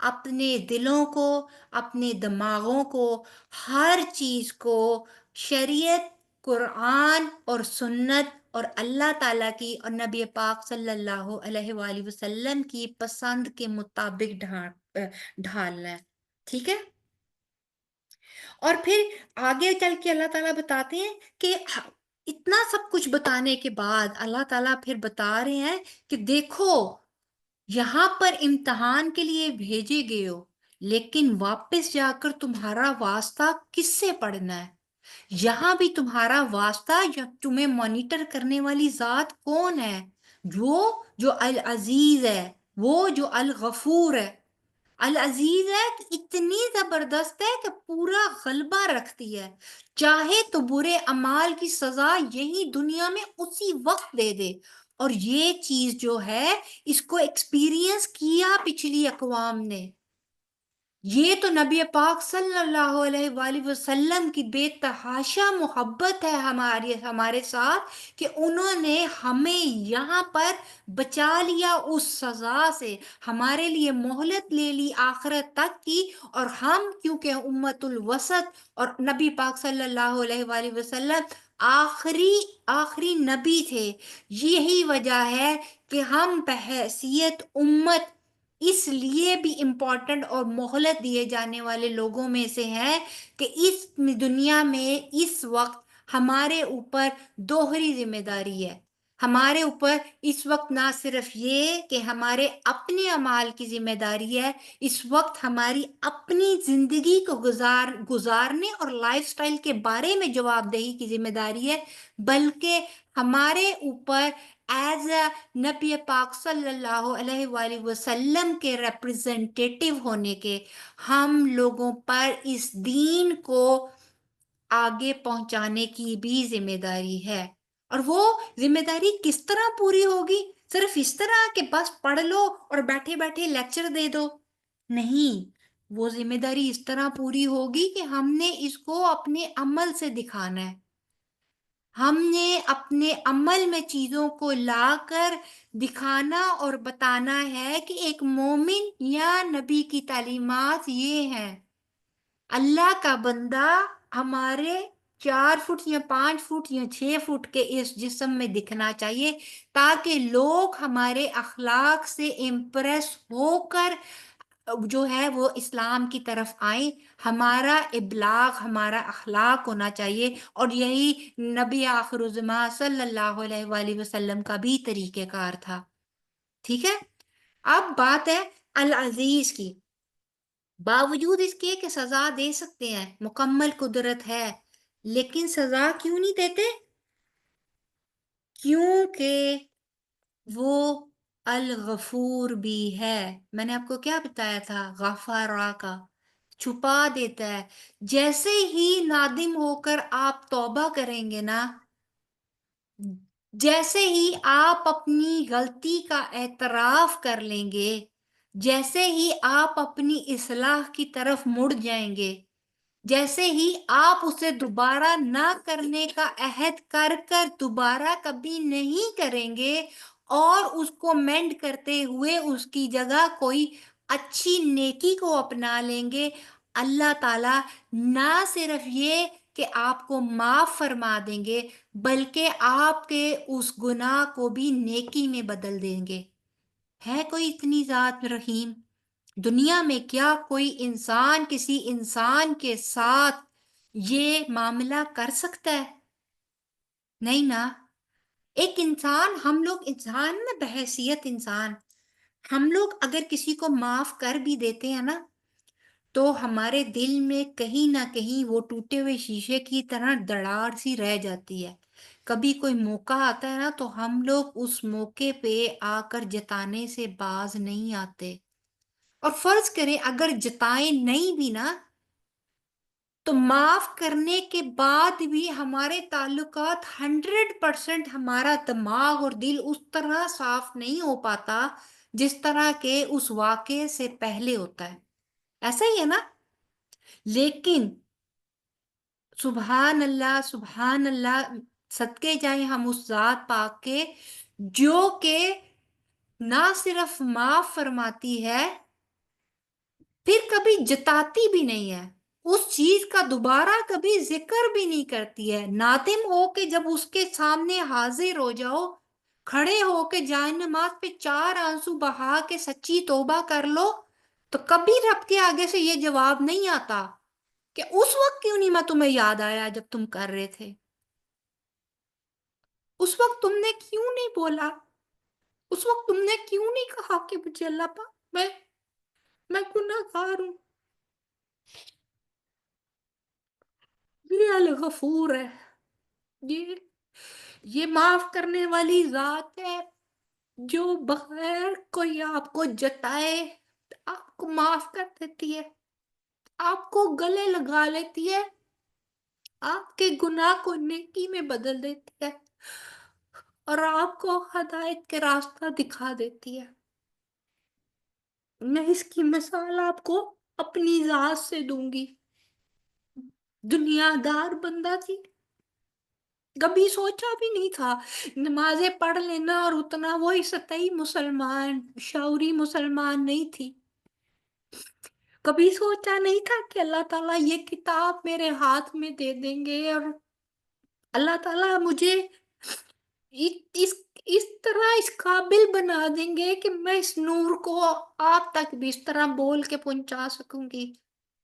اپنے دلوں کو، اپنے دماغوں کو، ہر چیز کو شریعت، قرآن اور سنت اور اللہ تعالیٰ کی اور نبی پاک صلی اللہ علیہ وآلہ وسلم کی پسند کے مطابق ڈھالنا ہے. ٹھیک ہے؟ اور پھر آگے چل کے اللہ تعالیٰ بتاتے ہیں کہ اتنا سب کچھ بتانے کے بعد اللہ تعالیٰ پھر بتا رہے ہیں کہ دیکھو یہاں پر امتحان کے لیے بھیجے گئے ہو، لیکن واپس جا کر تمہارا واسطہ کس سے پڑنا ہے؟ یہاں بھی تمہارا واسطہ یا تمہیں مانیٹر کرنے والی ذات کون ہے؟ جو العزیز ہے، وہ جو الغفور ہے. العزیز ہے کہ اتنی زبردست ہے کہ پورا غلبہ رکھتی ہے، چاہے تو برے اعمال کی سزا یہی دنیا میں اسی وقت دے دے. اور یہ چیز جو ہے اس کو ایکسپیرینس کیا پچھلی اقوام نے. یہ تو نبی پاک صلی اللہ علیہ وآلہ وسلم کی بے تحاشا محبت ہے ہمارے ساتھ کہ انہوں نے ہمیں یہاں پر بچا لیا اس سزا سے، ہمارے لیے مہلت لے لی آخرت تک کی. اور ہم کیونکہ امت الوسط اور نبی پاک صلی اللہ علیہ وآلہ وسلم آخری نبی تھے، یہی وجہ ہے کہ ہم بحیثیت امت اس لیے بھی امپورٹنٹ اور مہلت دیے جانے والے لوگوں میں سے ہیں کہ اس دنیا میں اس وقت ہمارے اوپر دوہری ذمہ داری ہے. ہمارے اوپر اس وقت نہ صرف یہ کہ ہمارے اپنے اعمال کی ذمہ داری ہے، اس وقت ہماری اپنی زندگی کو گزارنے اور لائف سٹائل کے بارے میں جواب دہی کی ذمہ داری ہے، بلکہ ہمارے اوپر ایز اے نبی پاک صلی اللہ علیہ وآلہ وسلم کے ریپرزنٹیٹیو ہونے کے ہم لوگوں پر اس دین کو آگے پہنچانے کی بھی ذمہ داری ہے. اور وہ ذمہ داری کس طرح پوری ہوگی؟ صرف اس طرح کہ بس پڑھ لو اور بیٹھے بیٹھے لیکچر دے دو؟ نہیں، وہ ذمہ داری اس طرح پوری ہوگی کہ ہم نے اس کو اپنے عمل سے دکھانا ہے. ہم نے اپنے عمل میں چیزوں کو لا کر دکھانا اور بتانا ہے کہ ایک مومن یا نبی کی تعلیمات یہ ہیں. اللہ کا بندہ ہمارے 4 فٹ یا 5 فٹ یا 6 فٹ کے اس جسم میں دکھنا چاہیے تاکہ لوگ ہمارے اخلاق سے امپریس ہو کر جو ہے وہ اسلام کی طرف آئیں. ہمارا ابلاغ، ہمارا اخلاق ہونا چاہیے، اور یہی نبی آخر الزمان صلی اللہ علیہ وآلہ وسلم کا بھی طریقہ کار تھا. ٹھیک ہے؟ اب بات ہے العزیز کی. باوجود اس کے کہ سزا دے سکتے ہیں، مکمل قدرت ہے، لیکن سزا کیوں نہیں دیتے؟ کیونکہ وہ الغفور بھی ہے. میں نے آپ کو کیا بتایا تھا؟ غفارہ کا چھپا دیتا ہے. جیسے ہی نادم ہو کر آپ توبہ کریں گے نا، جیسے ہی آپ اپنی غلطی کا اعتراف کر لیں گے، جیسے ہی آپ اپنی اصلاح کی طرف مڑ جائیں گے، جیسے ہی آپ اسے دوبارہ نہ کرنے کا عہد کر دوبارہ کبھی نہیں کریں گے اور اس کو مینڈ کرتے ہوئے اس کی جگہ کوئی اچھی نیکی کو اپنا لیں گے، اللہ تعالیٰ نہ صرف یہ کہ آپ کو معاف فرما دیں گے بلکہ آپ کے اس گناہ کو بھی نیکی میں بدل دیں گے. ہے کوئی اتنی ذات رحیم؟ دنیا میں کیا کوئی انسان کسی انسان کے ساتھ یہ معاملہ کر سکتا ہے؟ نہیں نا. ایک انسان، ہم لوگ انسان میں بحیثیت انسان، ہم لوگ اگر کسی کو معاف کر بھی دیتے ہیں نا تو ہمارے دل میں کہیں نہ کہیں وہ ٹوٹے ہوئے شیشے کی طرح دراڑ سی رہ جاتی ہے. کبھی کوئی موقع آتا ہے نا تو ہم لوگ اس موقع پہ آ کر جتانے سے باز نہیں آتے. اور فرض کریں اگر جتائیں نہیں بھی نا تو معاف کرنے کے بعد بھی ہمارے تعلقات 100% ہمارا دماغ اور دل اس طرح صاف نہیں ہو پاتا جس طرح کہ اس واقعے سے پہلے ہوتا ہے. ایسا ہی ہے نا. لیکن سبحان اللہ صدقے جائیں ہم اس ذات پاک کے جو کہ نہ صرف معاف فرماتی ہے پھر کبھی جتاتی بھی نہیں ہے، اس چیز کا دوبارہ کبھی ذکر بھی نہیں کرتی ہے. نادم ہو کے جب اس کے سامنے حاضر ہو جاؤ، کھڑے ہو کے جائے نماز پہ 4 آنسو بہا کے سچی توبہ کر لو، تو کبھی رب کے آگے سے یہ جواب نہیں آتا کہ اس وقت کیوں نہیں میں تمہیں یاد آیا جب تم کر رہے تھے، اس وقت تم نے کیوں نہیں بولا، اس وقت تم نے کیوں نہیں کہا کہ مجھے اللہ پاک میں گناہ گار ہوں. یہ الغفور ہے، یہ معاف کرنے والی ذات ہے جو بغیر کوئی آپ کو جتائے آپ کو معاف کر دیتی ہے، آپ کو گلے لگا لیتی ہے، آپ کے گناہ کو نیکی میں بدل دیتی ہے اور آپ کو ہدایت کے راستہ دکھا دیتی ہے. میں اس کی مثال آپ کو اپنی ذات سے دوں گی. دنیا دار بندہ تھی، کبھی سوچا بھی نہیں تھا نمازیں پڑھ لینا اور اتنا، وہی سطحی مسلمان، شعوری مسلمان نہیں تھی. کبھی سوچا نہیں تھا کہ اللہ تعالیٰ یہ کتاب میرے ہاتھ میں دے دیں گے اور اللہ تعالیٰ مجھے اس طرح اس قابل بنا دیں گے کہ میں اس نور کو آپ تک بھی اس طرح بول کے پہنچا سکوں گی.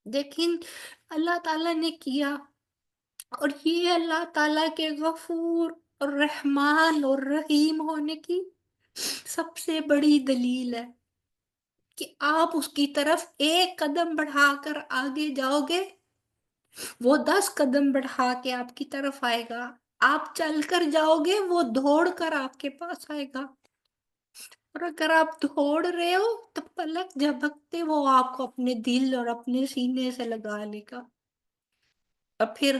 لیکن اللہ تعالیٰ نے کیا، اور یہ اللہ تعالیٰ کے غفور اور رحمان اور رحیم ہونے کی سب سے بڑی دلیل ہے کہ آپ اس کی طرف ایک قدم بڑھا کر آگے جاؤ گے، وہ 10 قدم بڑھا کے آپ کی طرف آئے گا. آپ چل کر جاؤ گے، وہ دوڑ کر آپ کے پاس آئے گا. اور اگر آپ دوڑ رہے ہو تو پلک جھپکتے وہ آپ کو اپنے دل اور اپنے سینے سے لگا لے گا، اور پھر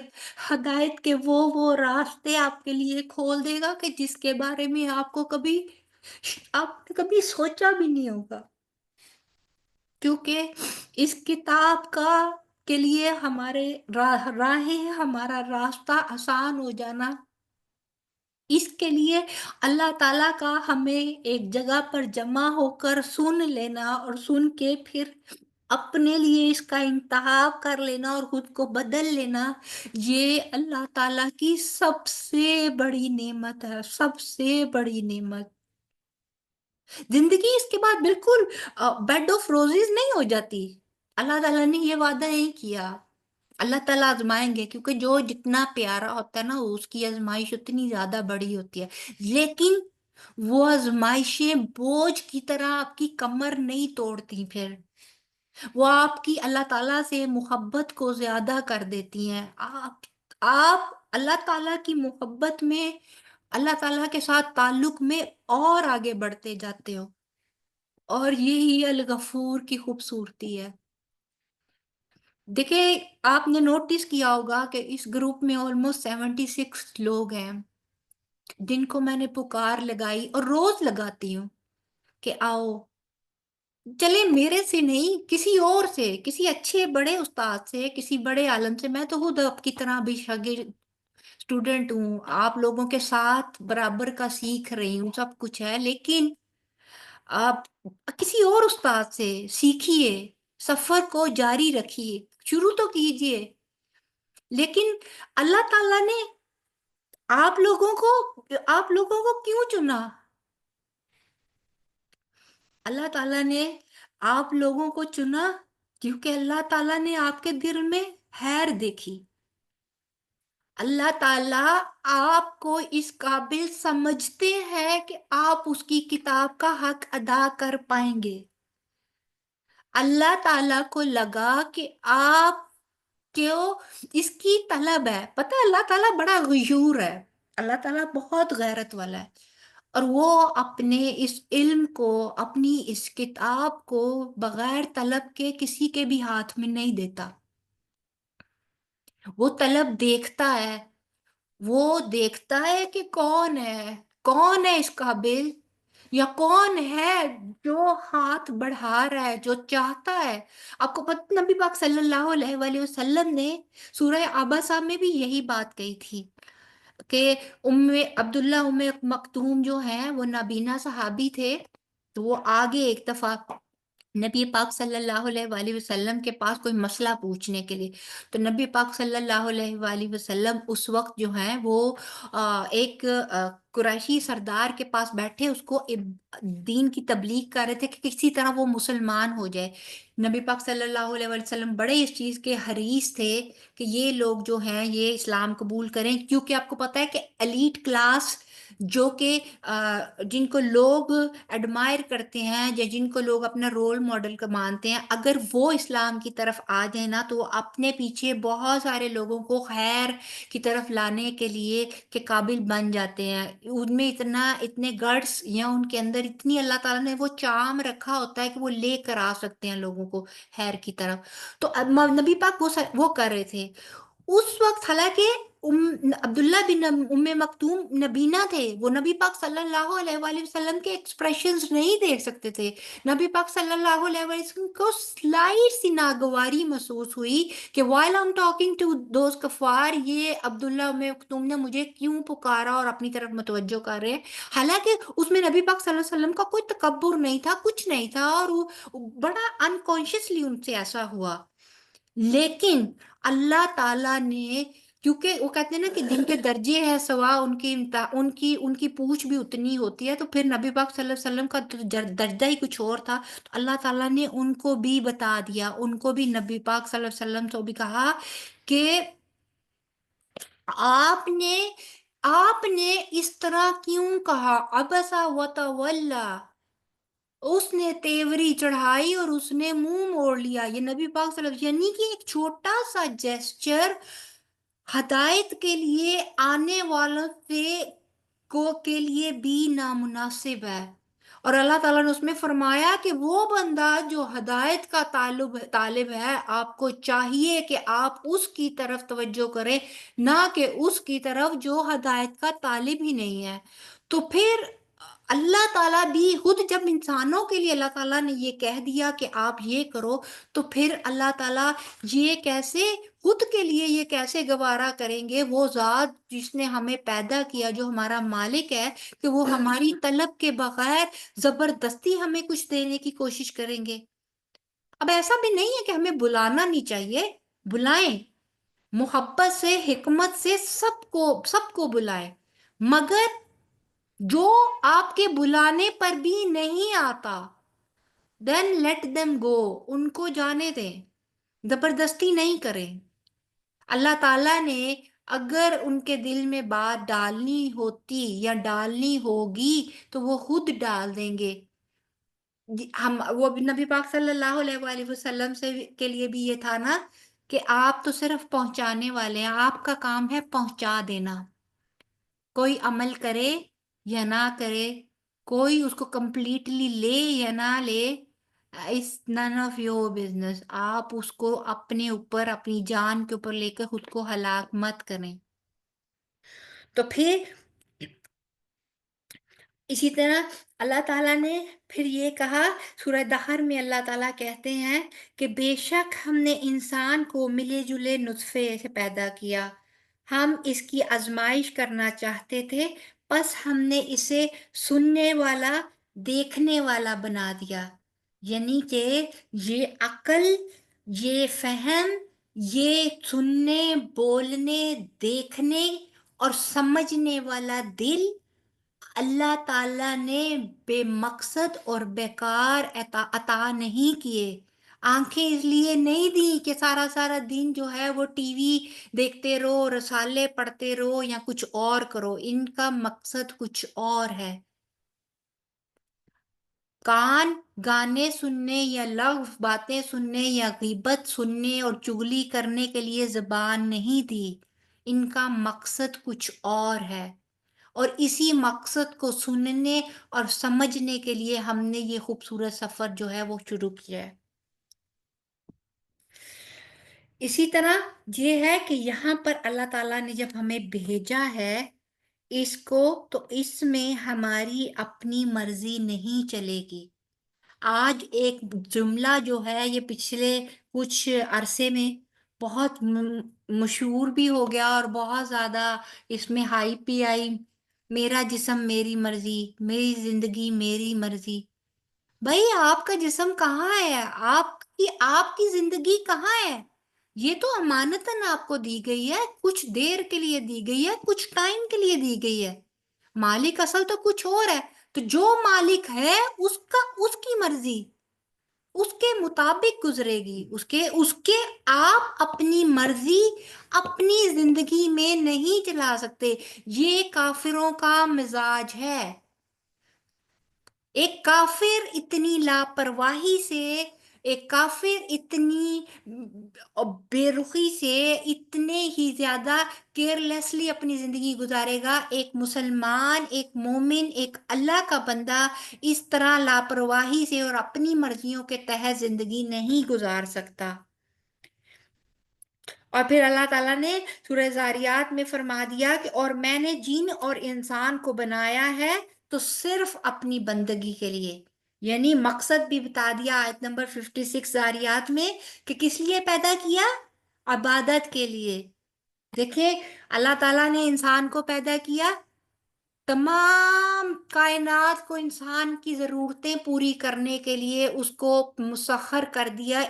ہدایت کے وہ راستے آپ کے لیے کھول دے گا کہ جس کے بارے میں آپ نے کبھی سوچا بھی نہیں ہوگا. کیونکہ اس کتاب کے لیے ہمارے راہیں، ہمارا راستہ آسان ہو جانا، اس کے لیے اللہ تعالیٰ کا ہمیں ایک جگہ پر جمع ہو کر سن لینا اور سن کے پھر اپنے لیے اس کا انتخاب کر لینا اور خود کو بدل لینا، یہ اللہ تعالیٰ کی سب سے بڑی نعمت ہے، سب سے بڑی نعمت. زندگی اس کے بعد بالکل بیڈ آف روزز نہیں ہو جاتی. اللہ تعالیٰ نے یہ وعدہ نہیں کیا. اللہ تعالیٰ آزمائیں گے، کیونکہ جو جتنا پیارا ہوتا ہے نا اس کی آزمائش اتنی زیادہ بڑی ہوتی ہے، لیکن وہ آزمائشیں بوجھ کی طرح آپ کی کمر نہیں توڑتی، پھر وہ آپ کی اللہ تعالیٰ سے محبت کو زیادہ کر دیتی ہیں. آپ اللہ تعالیٰ کی محبت میں، اللہ تعالیٰ کے ساتھ تعلق میں اور آگے بڑھتے جاتے ہو، اور یہی الغفور کی خوبصورتی ہے. دیکھیں، آپ نے نوٹس کیا ہوگا کہ اس گروپ میں آلموسٹ 76 لوگ ہیں جن کو میں نے پکار لگائی اور روز لگاتی ہوں کہ آؤ، چلے میرے سے نہیں، کسی اور سے، کسی اچھے بڑے استاد سے، کسی بڑے عالم سے. میں تو خود آپ کی طرح بھی شاگرد اسٹوڈنٹ ہوں، آپ لوگوں کے ساتھ برابر کا سیکھ رہی ہوں، سب کچھ ہے، لیکن آپ کسی اور استاد سے سیکھیے، سفر کو جاری رکھیے، شروع تو کیجئے. لیکن اللہ تعالیٰ نے آپ لوگوں کو کیوں چنا؟ اللہ تعالیٰ نے آپ لوگوں کو چنا کیونکہ اللہ تعالیٰ نے آپ کے دل میں خیر دیکھی. اللہ تعالیٰ آپ کو اس قابل سمجھتے ہیں کہ آپ اس کی کتاب کا حق ادا کر پائیں گے. اللہ تعالیٰ کو لگا کہ آپ کیوں اس کی طلب ہے. پتہ ہے اللہ تعالیٰ بڑا غیور ہے، اللہ تعالیٰ بہت غیرت والا ہے، اور وہ اپنے اس علم کو، اپنی اس کتاب کو بغیر طلب کے کسی کے بھی ہاتھ میں نہیں دیتا. وہ طلب دیکھتا ہے، وہ دیکھتا ہے کہ کون ہے اس قابل، یا کون ہے جو ہاتھ بڑھا رہا ہے، جو چاہتا ہے. آپ کو پتہ نبی پاک صلی اللہ علیہ وآلہ وسلم نے سورہ عبسہ میں بھی یہی بات کہی تھی کہ عبداللہ مکتوم جو ہیں وہ نابینا صحابی تھے، تو وہ آگے ایک دفعہ نبی پاک صلی اللہ علیہ وآلہ وسلم کے پاس کوئی مسئلہ پوچھنے کے لیے، تو نبی پاک صلی اللہ علیہ وآلہ وسلم اس وقت جو ہیں وہ ایک قریشی سردار کے پاس بیٹھے اس کو دین کی تبلیغ کر رہے تھے کہ کسی طرح وہ مسلمان ہو جائے. نبی پاک صلی اللہ علیہ وآلہ وسلم بڑے اس چیز کے حریص تھے کہ یہ لوگ جو ہیں یہ اسلام قبول کریں، کیونکہ آپ کو پتہ ہے کہ ایلیٹ کلاس جو کہ جن کو لوگ ایڈمائر کرتے ہیں یا جن کو لوگ اپنا رول ماڈل کا مانتے ہیں، اگر وہ اسلام کی طرف آ جائیں نا تو وہ اپنے پیچھے بہت سارے لوگوں کو خیر کی طرف لانے کے لیے کے قابل بن جاتے ہیں. ان میں اتنے گٹس یا ان کے اندر اتنی اللہ تعالیٰ نے وہ چام رکھا ہوتا ہے کہ وہ لے کر آ سکتے ہیں لوگوں کو خیر کی طرف. تو نبی پاک وہ کر رہے تھے اس وقت. حالانکہ عبداللہ بن ام مکتوم نبینا تھے، وہ نبی پاک صلی اللہ علیہ وآلہ وسلم کے ایکسپریشنز نہیں دیکھ سکتے تھے. نبی پاک صلی اللہ علیہ وآلہ وسلم کو سلائٹ سی ناگواری محسوس ہوئی کہ while I'm talking to those کفار، یہ عبداللہ ام مکتوم نے مجھے کیوں پکارا اور اپنی طرف متوجہ کر رہے ہیں. حالانکہ اس میں نبی پاک صلی اللہ علیہ وسلم کا کوئی تکبر نہیں تھا، کچھ نہیں تھا، اور وہ بڑا انکانشیسلی ان سے ایسا ہوا. لیکن اللہ تعالیٰ نے، کیونکہ وہ کہتے ہیں نا کہ جن کے درجے ہیں سوا ان کی پوچھ بھی اتنی ہوتی ہے، تو پھر نبی پاک صلی اللہ علیہ وسلم کا درجہ ہی کچھ اور تھا. تو اللہ تعالیٰ نے ان کو بھی بتا دیا، ان کو بھی نبی پاک صلی اللہ علیہ وسلم سے بھی کہا کہ آپ نے اس طرح کیوں کہا، عبسا وتولا، اس نے تیوری چڑھائی اور اس نے منہ موڑ لیا. یہ نبی پاک صلی اللہ علیہ وسلم، یعنی کہ ایک چھوٹا سا جیسچر ہدایت کے لیے آنے والوں کے لیے بھی نامناسب ہے. اور اللہ تعالیٰ نے اس میں فرمایا کہ وہ بندہ جو ہدایت کا طالب ہے، آپ کو چاہیے کہ آپ اس کی طرف توجہ کریں، نہ کہ اس کی طرف جو ہدایت کا طالب ہی نہیں ہے. تو پھر اللہ تعالیٰ بھی خود جب انسانوں کے لیے اللہ تعالیٰ نے یہ کہہ دیا کہ آپ یہ کرو، تو پھر اللہ تعالیٰ یہ کیسے خود کے لیے یہ کیسے گوارا کریں گے، وہ ذات جس نے ہمیں پیدا کیا، جو ہمارا مالک ہے، کہ وہ ہماری طلب کے بغیر زبردستی ہمیں کچھ دینے کی کوشش کریں گے. اب ایسا بھی نہیں ہے کہ ہمیں بلانا نہیں چاہیے، بلائیں، محبت سے، حکمت سے سب کو بلائیں، مگر جو آپ کے بلانے پر بھی نہیں آتا then let them go، ان کو جانے دیں، زبردستی نہیں کریں. اللہ تعالیٰ نے اگر ان کے دل میں بات ڈالنی ہوتی یا ڈالنی ہوگی تو وہ خود ڈال دیں گے. وہ نبی پاک صلی اللہ علیہ وآلہ وسلم کے لیے بھی یہ تھا نا کہ آپ تو صرف پہنچانے والے ہیں، آپ کا کام ہے پہنچا دینا. کوئی عمل کرے یا نہ کرے، کوئی اس کو کمپلیٹلی لے یا نہ لے، it's none of your business. آپ اس کو اپنے اوپر، اپنی جان کے اوپر لے کر خود کو ہلاک مت کریں. تو پھر اسی طرح اللہ تعالیٰ نے پھر یہ کہا سورہ دہر میں، اللہ تعالیٰ کہتے ہیں کہ بے شک ہم نے انسان کو ملے جلے نطفے سے پیدا کیا، ہم اس کی آزمائش کرنا چاہتے تھے، پس ہم نے اسے سننے والا، دیکھنے والا بنا دیا. یعنی کہ یہ عقل، یہ فہم، یہ سننے، بولنے، دیکھنے اور سمجھنے والا دل اللہ تعالیٰ نے بے مقصد اور بیکار عطا نہیں کیے. آنکھیں اس لیے نہیں دی کہ سارا دن جو ہے وہ ٹی وی دیکھتے رہو، رسالے پڑھتے رہو یا کچھ اور کرو. ان کا مقصد کچھ اور ہے. کان گانے سننے یا لغو باتیں سننے یا غیبت سننے اور چغلی کرنے کے لیے زبان نہیں دی. ان کا مقصد کچھ اور ہے، اور اسی مقصد کو سننے اور سمجھنے کے لیے ہم نے یہ خوبصورت سفر جو ہے وہ شروع کیا ہے. اسی طرح یہ ہے کہ یہاں پر اللہ تعالیٰ نے جب ہمیں بھیجا ہے اس کو، تو اس میں ہماری اپنی مرضی نہیں چلے گی. آج ایک جملہ جو ہے یہ پچھلے کچھ عرصے میں بہت مشہور بھی ہو گیا اور بہت زیادہ اس میں ہائی پی آئی، میرا جسم میری مرضی، میری زندگی میری مرضی. بھائی آپ کا جسم کہاں ہے؟ آپ کی زندگی کہاں ہے؟ یہ تو امانتاً آپ کو دی گئی ہے، کچھ دیر کے لیے دی گئی ہے، کچھ ٹائم کے لیے دی گئی ہے۔ مالک اصل تو کچھ اور ہے۔ تو جو مالک ہے اس کی مرضی اس کے مطابق گزرے گی، اس کے آپ اپنی مرضی اپنی زندگی میں نہیں چلا سکتے۔ یہ کافروں کا مزاج ہے۔ ایک کافر اتنی لاپرواہی سے، ایک کافر اتنی بے رخی سے، اتنے ہی زیادہ کیئرلیسلی اپنی زندگی گزارے گا۔ ایک مسلمان، ایک مومن، ایک اللہ کا بندہ اس طرح لاپرواہی سے اور اپنی مرضیوں کے تحت زندگی نہیں گزار سکتا۔ اور پھر اللہ تعالیٰ نے سورہ زاریات میں فرما دیا کہ اور میں نے جن اور انسان کو بنایا ہے تو صرف اپنی بندگی کے لیے، یعنی مقصد بھی بتا دیا آیت نمبر 56 زاریات میں کہ کس لیے پیدا کیا؟ عبادت کے لیے۔ دیکھیں اللہ تعالیٰ نے انسان کو پیدا کیا، تمام کائنات کو انسان کی ضرورتیں پوری کرنے کے لیے اس کو مسخر کر دیا،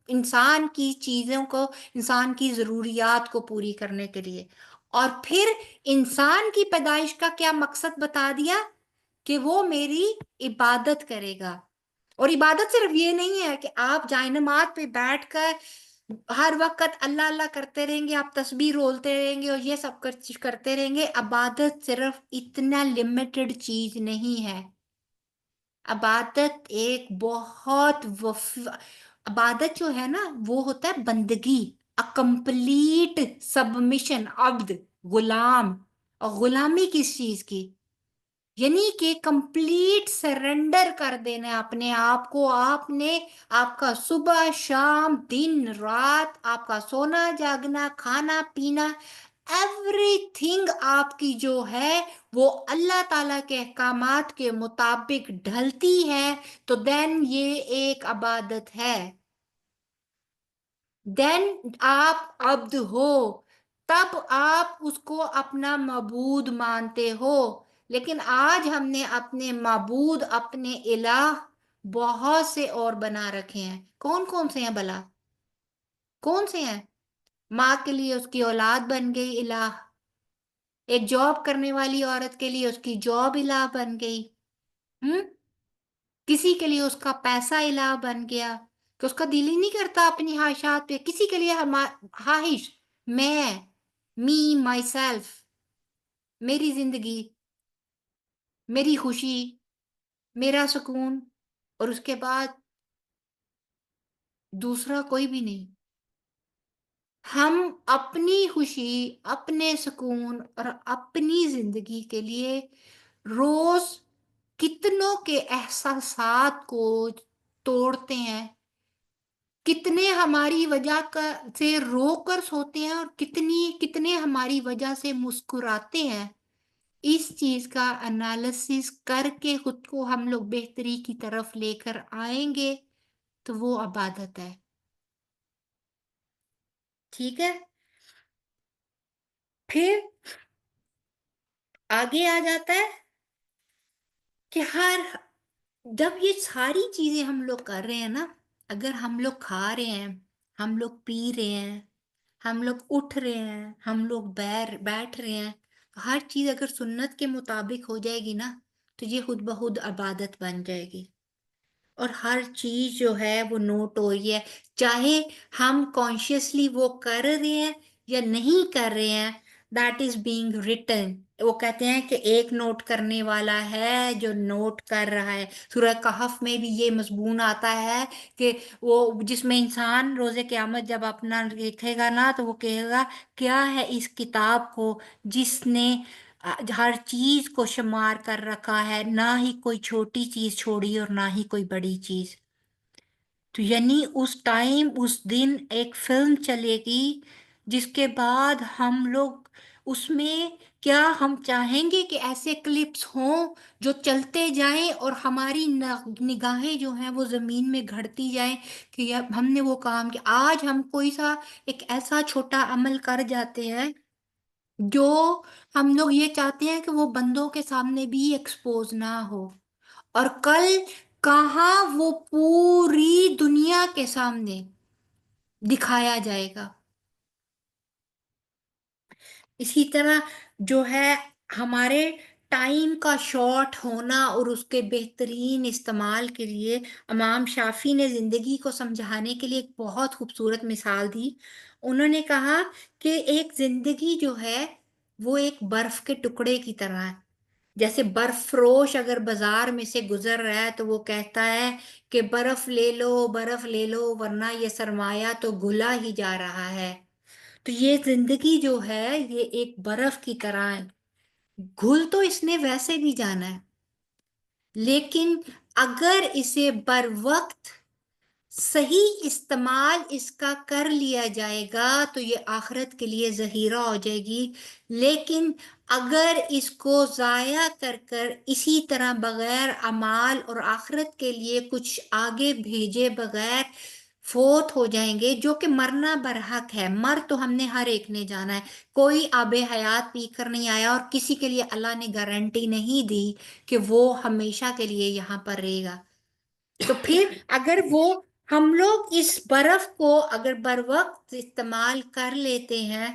انسان کی چیزوں کو، انسان کی ضروریات کو پوری کرنے کے لیے۔ اور پھر انسان کی پیدائش کا کیا مقصد بتا دیا؟ کہ وہ میری عبادت کرے گا۔ اور عبادت صرف یہ نہیں ہے کہ آپ جائنماز پہ بیٹھ کر ہر وقت اللہ اللہ کرتے رہیں گے، آپ تسبیح رولتے رہیں گے اور یہ سب کرتے رہیں گے۔ عبادت صرف اتنا لمیٹڈ چیز نہیں ہے۔ عبادت ایک بہت عبادت جو ہے نا وہ ہوتا ہے بندگی، کمپلیٹ سبمیشن، عبد، غلام۔ اور غلامی کس چیز کی؟ یعنی کہ کمپلیٹ سرنڈر کر دینا اپنے آپ کو۔ آپ کا صبح شام دن رات، آپ کا سونا جاگنا کھانا پینا، ایوری تھنگ آپ کی جو ہے وہ اللہ تعالیٰ کے احکامات کے مطابق ڈھلتی ہے، تو دین یہ ایک عبادت ہے۔ دین آپ عبد ہو، تب آپ اس کو اپنا معبود مانتے ہو۔ لیکن آج ہم نے اپنے معبود، اپنے الہ بہت سے اور بنا رکھے ہیں۔ کون کون سے ہیں بھلا؟ کون سے ہیں؟ ماں کے لیے اس کی اولاد بن گئی الہ، ایک جاب کرنے والی عورت کے لیے اس کی جاب الہ بن گئی، کسی کے لیے اس کا پیسہ الہ بن گیا کہ اس کا دل ہی نہیں کرتا اپنی خواہشات پہ۔ کسی کے لیے خواہش، می مائی سیلف، میری زندگی، میری خوشی، میرا سکون، اور اس کے بعد دوسرا کوئی بھی نہیں۔ ہم اپنی خوشی، اپنے سکون اور اپنی زندگی کے لیے روز کتنوں کے احساسات کو توڑتے ہیں، کتنے ہماری وجہ سے رو کر سوتے ہیں اور کتنے ہماری وجہ سے مسکراتے ہیں۔ اس چیز کا انالیسس کر کے خود کو ہم لوگ بہتری کی طرف لے کر آئیں گے تو وہ عبادت ہے۔ ٹھیک ہے؟ پھر آگے آ جاتا ہے کہ جب یہ ساری چیزیں ہم لوگ کر رہے ہیں نا، اگر ہم لوگ کھا رہے ہیں، ہم لوگ پی رہے ہیں، ہم لوگ اٹھ رہے ہیں، ہم لوگ بیٹھ رہے ہیں، ہر چیز اگر سنت کے مطابق ہو جائے گی نا تو یہ خود بخود عبادت بن جائے گی۔ اور ہر چیز جو ہے وہ نوٹ ہو رہی ہے، چاہے ہم کانشیسلی وہ کر رہے ہیں یا نہیں کر رہے ہیں، دیٹ از بینگ ریٹن۔ وہ کہتے ہیں کہ ایک نوٹ کرنے والا ہے جو نوٹ کر رہا ہے۔ سورہ کہف میں بھی یہ مضمون آتا ہے کہ وہ جس میں انسان روز قیامت جب اپنا دیکھے گا نا تو وہ کہے گا کیا ہے اس کتاب کو جس نے ہر چیز کو شمار کر رکھا ہے، نہ ہی کوئی چھوٹی چیز چھوڑی اور نہ ہی کوئی بڑی چیز۔ تو یعنی اس ٹائم، اس دن ایک فلم چلے گی جس کے بعد ہم لوگ اس میں کیا ہم چاہیں گے کہ ایسے کلپس ہوں جو چلتے جائیں اور ہماری نگاہیں جو ہیں وہ زمین میں گھڑتی جائیں کہ ہم نے وہ کام کیا۔ آج ہم کوئی سا ایک ایسا چھوٹا عمل کر جاتے ہیں جو ہم لوگ یہ چاہتے ہیں کہ وہ بندوں کے سامنے بھی ایکسپوز نہ ہو، اور کہاں وہ پوری دنیا کے سامنے دکھایا جائے گا. اسی طرح جو ہے ہمارے ٹائم کا شارٹ ہونا اور اس کے بہترین استعمال کے لیے امام شافعی نے زندگی کو سمجھانے کے لیے ایک بہت خوبصورت مثال دی. انہوں نے کہا کہ ایک زندگی جو ہے وہ ایک برف کے ٹکڑے کی طرح ہے. جیسے برف فروش اگر بازار میں سے گزر رہا ہے تو وہ کہتا ہے کہ برف لے لو ورنہ یہ سرمایہ تو گھلا ہی جا رہا ہے. تو یہ زندگی جو ہے یہ ایک برف کی طرح ہے. گھل تو اس نے ویسے بھی جانا ہے، لیکن اگر اسے بر وقت صحیح استعمال اس کا کر لیا جائے گا تو یہ آخرت کے لیے ذخیرہ ہو جائے گی. لیکن اگر اس کو ضائع کر کر اسی طرح بغیر اعمال اور آخرت کے لیے کچھ آگے بھیجے بغیر فوت ہو جائیں گے، جو کہ مرنا برحق ہے. مر تو ہم نے ہر ایک نے جانا ہے، کوئی آب حیات پی کر نہیں آیا اور کسی کے لیے اللہ نے گارنٹی نہیں دی کہ وہ ہمیشہ کے لیے یہاں پر رہے گا. تو پھر اگر وہ ہم لوگ اس برف کو اگر بر وقت استعمال کر لیتے ہیں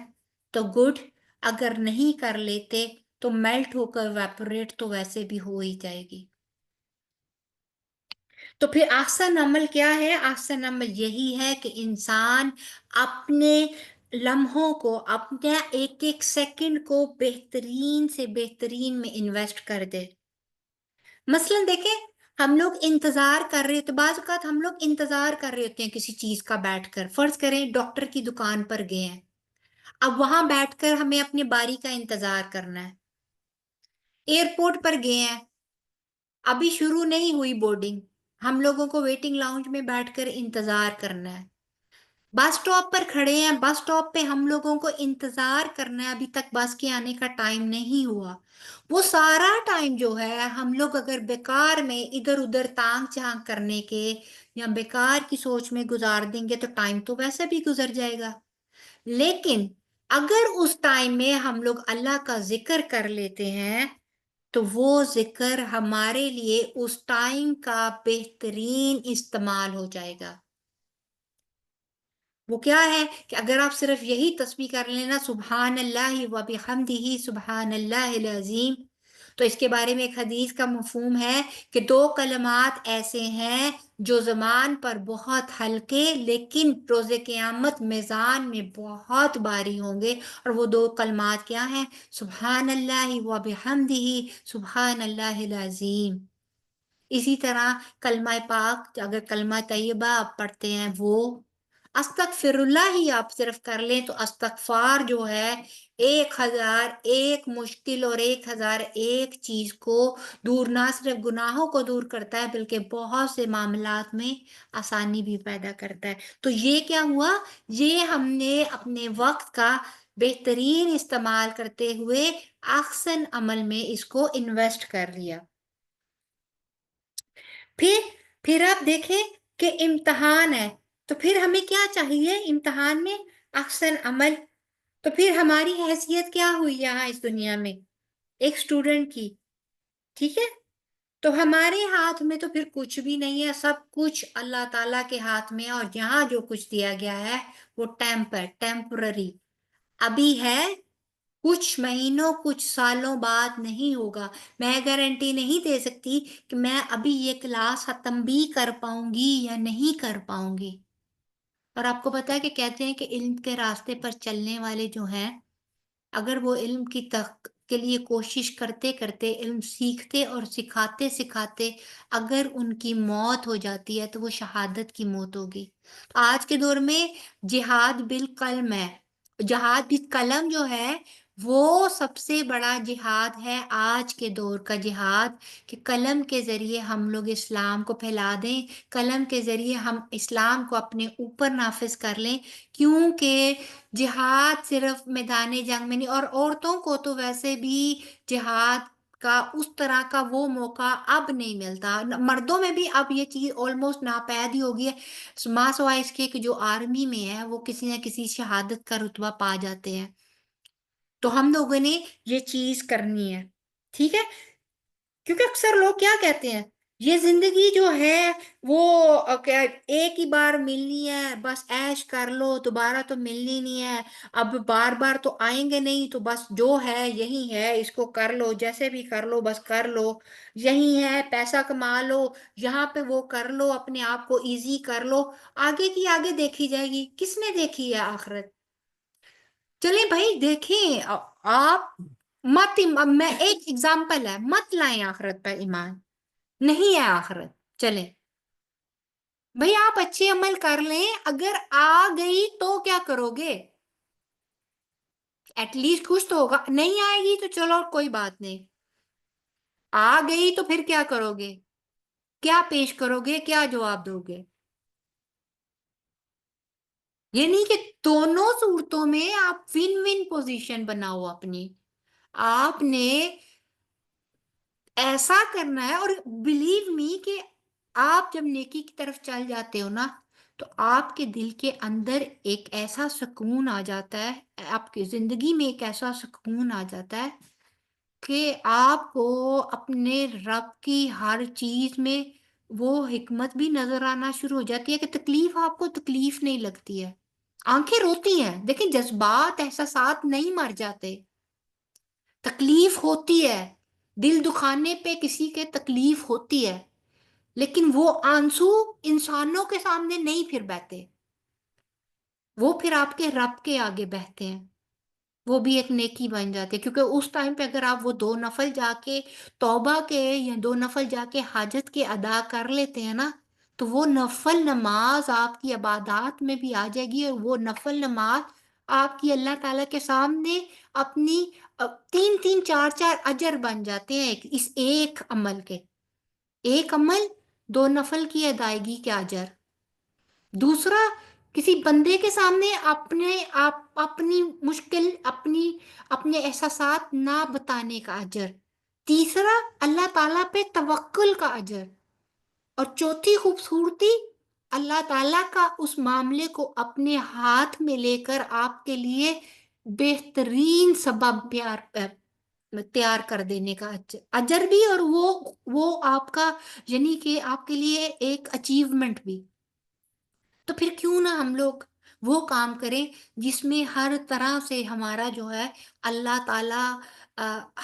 تو گڈ، اگر نہیں کر لیتے تو میلٹ ہو کر ویپوریٹ تو ویسے بھی ہو ہی جائے گی. تو پھر احسن عمل کیا ہے؟ احسن عمل یہی ہے کہ انسان اپنے لمحوں کو، اپنے ایک ایک سیکنڈ کو بہترین سے بہترین میں انویسٹ کر دے. مثلا دیکھیں، ہم لوگ انتظار کر رہے تو بعض اوقات ہم لوگ انتظار کر رہے ہوتے ہیں کسی چیز کا بیٹھ کر. فرض کریں ڈاکٹر کی دکان پر گئے ہیں، اب وہاں بیٹھ کر ہمیں اپنی باری کا انتظار کرنا ہے. ایئرپورٹ پر گئے ہیں، ابھی شروع نہیں ہوئی بورڈنگ، ہم لوگوں کو ویٹنگ لاؤنج میں بیٹھ کر انتظار کرنا ہے. بس سٹاپ پر کھڑے ہیں، بس سٹاپ پہ ہم لوگوں کو انتظار کرنا ہے، ابھی تک بس کے آنے کا ٹائم نہیں ہوا. وہ سارا ٹائم جو ہے ہم لوگ اگر بیکار میں ادھر ادھر تانگ چانگ کرنے کے یا بیکار کی سوچ میں گزار دیں گے تو ٹائم تو ویسے بھی گزر جائے گا. لیکن اگر اس ٹائم میں ہم لوگ اللہ کا ذکر کر لیتے ہیں تو وہ ذکر ہمارے لیے اس ٹائم کا بہترین استعمال ہو جائے گا. وہ کیا ہے کہ اگر آپ صرف یہی تسبیح کر لینا سبحان اللہ و بحمدہ سبحان اللہ العظیم، تو اس کے بارے میں ایک حدیث کا مفہوم ہے کہ 2 کلمات ایسے ہیں جو زبان پر بہت ہلکے لیکن روز قیامت میزان میں بہت بھاری ہوں گے، اور وہ 2 کلمات کیا ہیں؟ سبحان اللہ و بحمدہ سبحان اللہ العظیم. اسی طرح کلمہ پاک اگر کلمہ طیبہ آپ پڑھتے ہیں، وہ استغفر اللہ ہی آپ صرف کر لیں تو استغفار جو ہے 1001 مشکل اور 1001 چیز کو دور، نہ صرف گناہوں کو دور کرتا ہے بلکہ بہت سے معاملات میں آسانی بھی پیدا کرتا ہے. تو یہ کیا ہوا؟ یہ ہم نے اپنے وقت کا بہترین استعمال کرتے ہوئے احسن عمل میں اس کو انویسٹ کر لیا. پھر آپ دیکھیں کہ امتحان ہے، تو پھر ہمیں کیا چاہیے امتحان میں؟ احسن عمل. تو پھر ہماری حیثیت کیا ہوئی یہاں اس دنیا میں؟ ایک سٹوڈنٹ کی. ٹھیک ہے، تو ہمارے ہاتھ میں تو پھر کچھ بھی نہیں ہے، سب کچھ اللہ تعالیٰ کے ہاتھ میں. اور یہاں جو کچھ دیا گیا ہے وہ ٹیمپرری ابھی ہے، کچھ مہینوں کچھ سالوں بعد نہیں ہوگا. میں گارنٹی نہیں دے سکتی کہ میں ابھی یہ کلاس ختم بھی کر پاؤں گی یا نہیں کر پاؤں گی. اور آپ کو پتا ہے کہ کہتے ہیں کہ علم کے راستے پر چلنے والے جو ہیں، اگر وہ علم کی کے لیے کوشش کرتے کرتے علم سیکھتے اور سکھاتے سکھاتے اگر ان کی موت ہو جاتی ہے تو وہ شہادت کی موت ہوگی. آج کے دور میں جہاد بالقلم ہے. جہاد بالقلم جو ہے وہ سب سے بڑا جہاد ہے آج کے دور کا جہاد، کہ قلم کے ذریعے ہم لوگ اسلام کو پھیلا دیں، قلم کے ذریعے ہم اسلام کو اپنے اوپر نافذ کر لیں. کیونکہ جہاد صرف میدان جنگ میں نہیں، اور عورتوں کو تو ویسے بھی جہاد کا اس طرح کا وہ موقع اب نہیں ملتا. مردوں میں بھی اب یہ چیز آلموسٹ ناپید ہی ہوگی ہے، ماں سوائے اس کے کہ جو آرمی میں ہے وہ کسی نہ کسی شہادت کا رتبہ پا جاتے ہیں. تو ہم لوگوں نے یہ چیز کرنی ہے. ٹھیک ہے، کیونکہ اکثر لوگ کیا کہتے ہیں یہ زندگی جو ہے وہ کیا ایک ہی بار ملنی ہے، بس عیش کر لو، دوبارہ تو ملنی نہیں ہے، اب بار بار تو آئیں گے نہیں، تو بس جو ہے یہی ہے، اس کو کر لو، جیسے بھی کر لو بس کر لو، یہی ہے، پیسہ کما لو، یہاں پہ وہ کر لو، اپنے آپ کو ایزی کر لو، آگے کی آگے دیکھی جائے گی۔ کس نے دیکھی ہے آخرت؟ چلیں بھائی دیکھیں، آپ مت میں ایک ایگزامپل ہے، مت لائیں آخرت پر ایمان، نہیں ہے آخرت، چلیں بھئی آپ اچھے عمل کر لیں، اگر آ گئی تو کیا کرو گے؟ ایٹ لیسٹ کچھ تو ہوگا، نہیں آئے گی تو چلو کوئی بات نہیں، آ گئی تو پھر کیا کرو گے؟ کیا پیش کرو گے؟ کیا جواب دو گے؟ یہ نہیں کہ دونوں صورتوں میں آپ ون ون پوزیشن بناؤ اپنی، آپ نے ایسا کرنا ہے، اور بلیو می کہ آپ جب نیکی کی طرف چل جاتے ہو نا، تو آپ کے دل کے اندر ایک ایسا سکون آ جاتا ہے، آپ کی زندگی میں ایک ایسا سکون آ جاتا ہے کہ آپ کو اپنے رب کی ہر چیز میں وہ حکمت بھی نظر آنا شروع ہو جاتی ہے کہ تکلیف آپ کو تکلیف نہیں لگتی ہے، آنکھیں روتی ہیں، دیکھیں جذبات احساسات نہیں مر جاتے، تکلیف ہوتی ہے، دل دکھانے پہ کسی کے تکلیف ہوتی ہے، لیکن وہ آنسو انسانوں کے سامنے نہیں پھر بہتے، وہ پھر آپ کے رب کے آگے بہتے ہیں، وہ بھی ایک نیکی بن جاتی ہے، کیونکہ اس ٹائم پہ اگر آپ وہ 2 نفل جا کے توبہ کے یا 2 نفل جا کے حاجت کے ادا کر لیتے ہیں نا، تو وہ نفل نماز آپ کی عبادات میں بھی آ جائے گی، اور وہ نفل نماز آپ کی اللہ تعالیٰ کے سامنے اپنی 3 4 اجر بن جاتے ہیں اس ایک عمل کے، ایک عمل 2 نفل کی ادائیگی کے اجر، دوسرا کسی بندے کے سامنے اپنی مشکل اپنے احساسات نہ بتانے کا اجر، تیسرا اللہ تعالیٰ پہ توکل کا اجر، اور چوتھی خوبصورتی اللہ تعالیٰ کا اس معاملے کو اپنے ہاتھ میں لے کر آپ کے لیے بہترین سبب تیار کر دینے کا اجر بھی، اور وہ آپ کا یعنی کہ آپ کے لیے ایک اچیومنٹ بھی۔ تو پھر کیوں نہ ہم لوگ وہ کام کریں جس میں ہر طرح سے ہمارا جو ہے اللہ تعالیٰ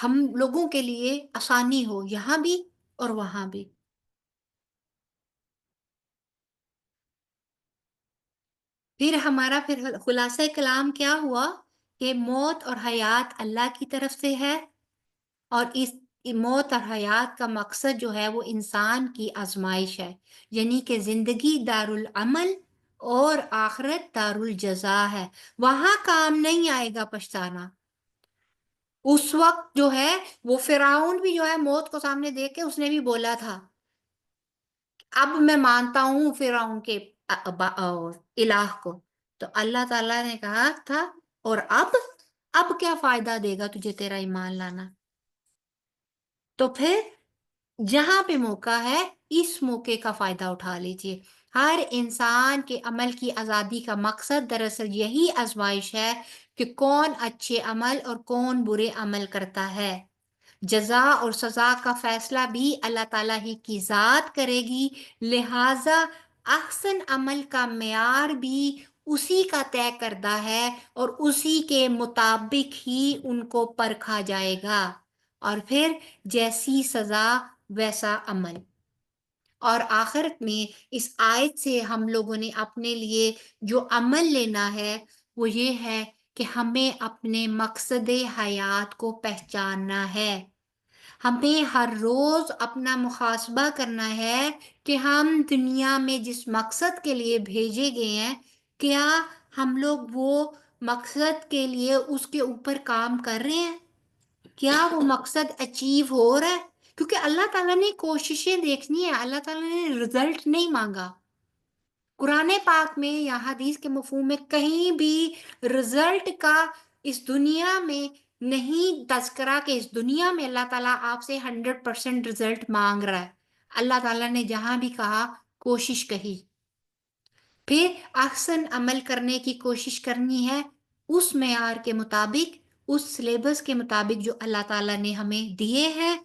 ہم لوگوں کے لیے آسانی ہو، یہاں بھی اور وہاں بھی۔ پھر ہمارا خلاصہ کلام کیا ہوا کہ موت اور حیات اللہ کی طرف سے ہے، اور اس موت اور حیات کا مقصد جو ہے وہ انسان کی آزمائش ہے، یعنی کہ زندگی دار العمل اور آخرت دار الجزا ہے، وہاں کام نہیں آئے گا پچھتانا۔ اس وقت جو ہے وہ فرعون بھی جو ہے موت کو سامنے دیکھ کے اس نے بھی بولا تھا اب میں مانتا ہوں فرعون کے الہ کو، تو اللہ تعالیٰ نے کہا تھا اور اب کیا فائدہ دے گا تجھے تیرا ایمان لانا؟ تو پھر جہاں پہ موقع ہے اس موقع کا فائدہ اٹھا لیجئے۔ ہر انسان کے عمل کی آزادی کا مقصد دراصل یہی آزمائش ہے کہ کون اچھے عمل اور کون برے عمل کرتا ہے، جزا اور سزا کا فیصلہ بھی اللہ تعالیٰ ہی کی ذات کرے گی، لہٰذا احسن عمل کا معیار بھی اسی کا طے کردہ ہے، اور اسی کے مطابق ہی ان کو پرکھا جائے گا، اور پھر جیسی سزا ویسا عمل۔ اور آخر میں اس آیت سے ہم لوگوں نے اپنے لیے جو عمل لینا ہے وہ یہ ہے کہ ہمیں اپنے مقصد حیات کو پہچاننا ہے، ہمیں ہر روز اپنا محاسبہ کرنا ہے کہ ہم دنیا میں جس مقصد کے لیے بھیجے گئے ہیں، کیا ہم لوگ وہ مقصد کے لیے اس کے اوپر کام کر رہے ہیں، کیا وہ مقصد اچیو ہو رہا ہے؟ کیونکہ اللہ تعالیٰ نے کوششیں دیکھنی ہے، اللہ تعالیٰ نے رزلٹ نہیں مانگا۔ قرآن پاک میں یا حدیث کے مفہوم میں کہیں بھی رزلٹ کا اس دنیا میں نہیں تذکرہ کہ اس دنیا میں اللہ تعالیٰ آپ سے 100% رزلٹ مانگ رہا ہے۔ اللہ تعالیٰ نے جہاں بھی کہا کوشش کہی، پھر احسن عمل کرنے کی کوشش کرنی ہے اس معیار کے مطابق، اس سلیبس کے مطابق جو اللہ تعالیٰ نے ہمیں دیے ہیں،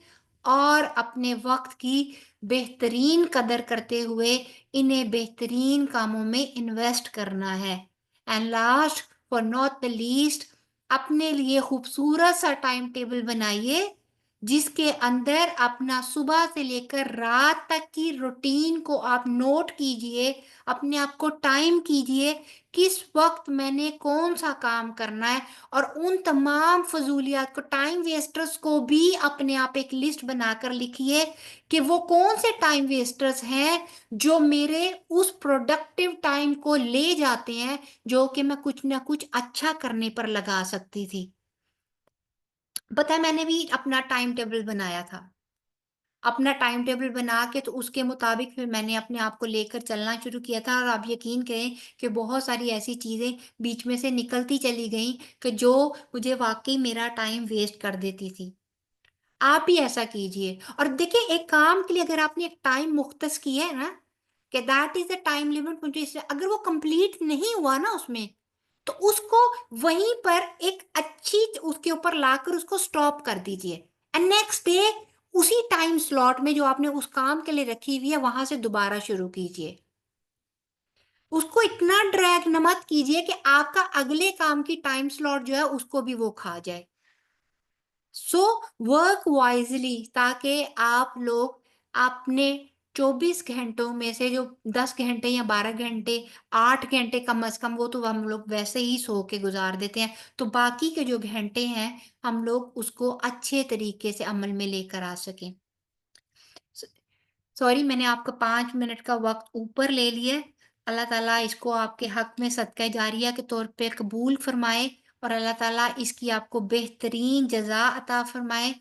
اور اپنے وقت کی بہترین قدر کرتے ہوئے انہیں بہترین کاموں میں انویسٹ کرنا ہے. And last for not the least, اپنے لیے خوبصورت سا ٹائم ٹیبل بنائیے جس کے اندر اپنا صبح سے لے کر رات تک کی روٹین کو آپ نوٹ کیجئے، اپنے آپ کو ٹائم کیجئے کس وقت میں نے کون سا کام کرنا ہے، اور ان تمام فضولیات کو، ٹائم ویسٹرز کو بھی اپنے آپ ایک لسٹ بنا کر لکھیے کہ وہ کون سے ٹائم ویسٹرز ہیں جو میرے اس پروڈکٹیو ٹائم کو لے جاتے ہیں جو کہ میں کچھ نہ کچھ اچھا کرنے پر لگا سکتی تھی. پتہ ہے میں نے بھی اپنا ٹائم ٹیبل بنایا تھا. اپنا ٹائم ٹیبل بنا کے تو اس کے مطابق پھر میں نے اپنے آپ کو لے کر چلنا شروع کیا تھا، اور آپ یقین کریں کہ بہت ساری ایسی چیزیں بیچ میں سے نکلتی چلی گئیں کہ جو مجھے واقعی میرا ٹائم ویسٹ کر دیتی تھی. آپ بھی ایسا کیجئے. اور دیکھیں ایک کام کے لیے اگر آپ نے ایک ٹائم مختص کیا ہے نا کہ that is a time limit, مجھے اگر وہ کمپلیٹ نہیں ہوا نا اس میں، تو اس کو وہیں پر ایک اچھی اس کے اوپر لا کر اس کو سٹاپ کر دیجئے. اینڈ نیکسٹ ڈے اسی ٹائم سلاٹ میں جو آپ نے اس کام کے لیے رکھی ہوئی ہے وہاں سے دوبارہ شروع کیجئے. اس کو اتنا ڈریگ نہ مت کیجئے کہ آپ کا اگلے کام کی ٹائم سلاٹ جو ہے اس کو بھی وہ کھا جائے. سو ورک وائزلی، تاکہ آپ لوگ اپنے 24 گھنٹوں میں سے جو 10 گھنٹے یا 12 گھنٹے 8 گھنٹے کم از کم وہ تو ہم لوگ ویسے ہی سو کے گزار دیتے ہیں، تو باقی کے جو گھنٹے ہیں ہم لوگ اس کو اچھے طریقے سے عمل میں لے کر آ سکیں. سوری میں نے آپ کا 5 منٹ کا وقت اوپر لے لیا. اللہ تعالیٰ اس کو آپ کے حق میں صدقہ جاریہ کے طور پہ قبول فرمائے، اور اللہ تعالیٰ اس کی آپ کو بہترین جزا عطا فرمائے.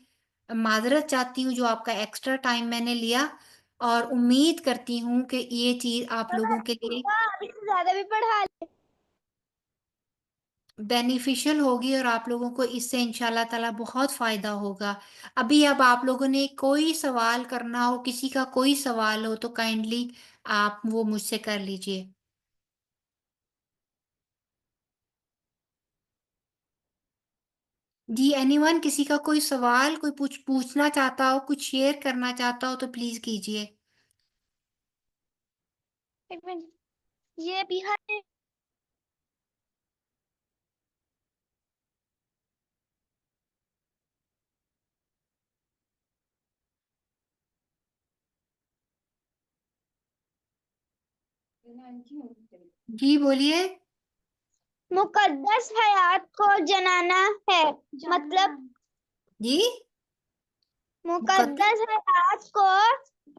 معذرت چاہتی ہوں جو آپ کا ایکسٹرا ٹائم میں نے لیا، اور امید کرتی ہوں کہ یہ چیز آپ لوگوں کے لیے زیادہ بھی پڑھا بینیفیشل ہوگی، اور آپ لوگوں کو اس سے انشاءاللہ تعالیٰ بہت فائدہ ہوگا. اب آپ لوگوں نے کوئی سوال کرنا ہو، کسی کا کوئی سوال ہو تو کائنڈلی آپ وہ مجھ سے کر لیجئے. جی اینی ون، کسی کا کوئی سوال، کوئی پوچھنا چاہتا ہو، کچھ شیئر کرنا چاہتا ہو تو پلیز کیجئے. ایک منٹ، یہ بھی ہے. جی بولیے. مقدس حیات کو جنانا ہے، مطلب جی مقدس حیات کو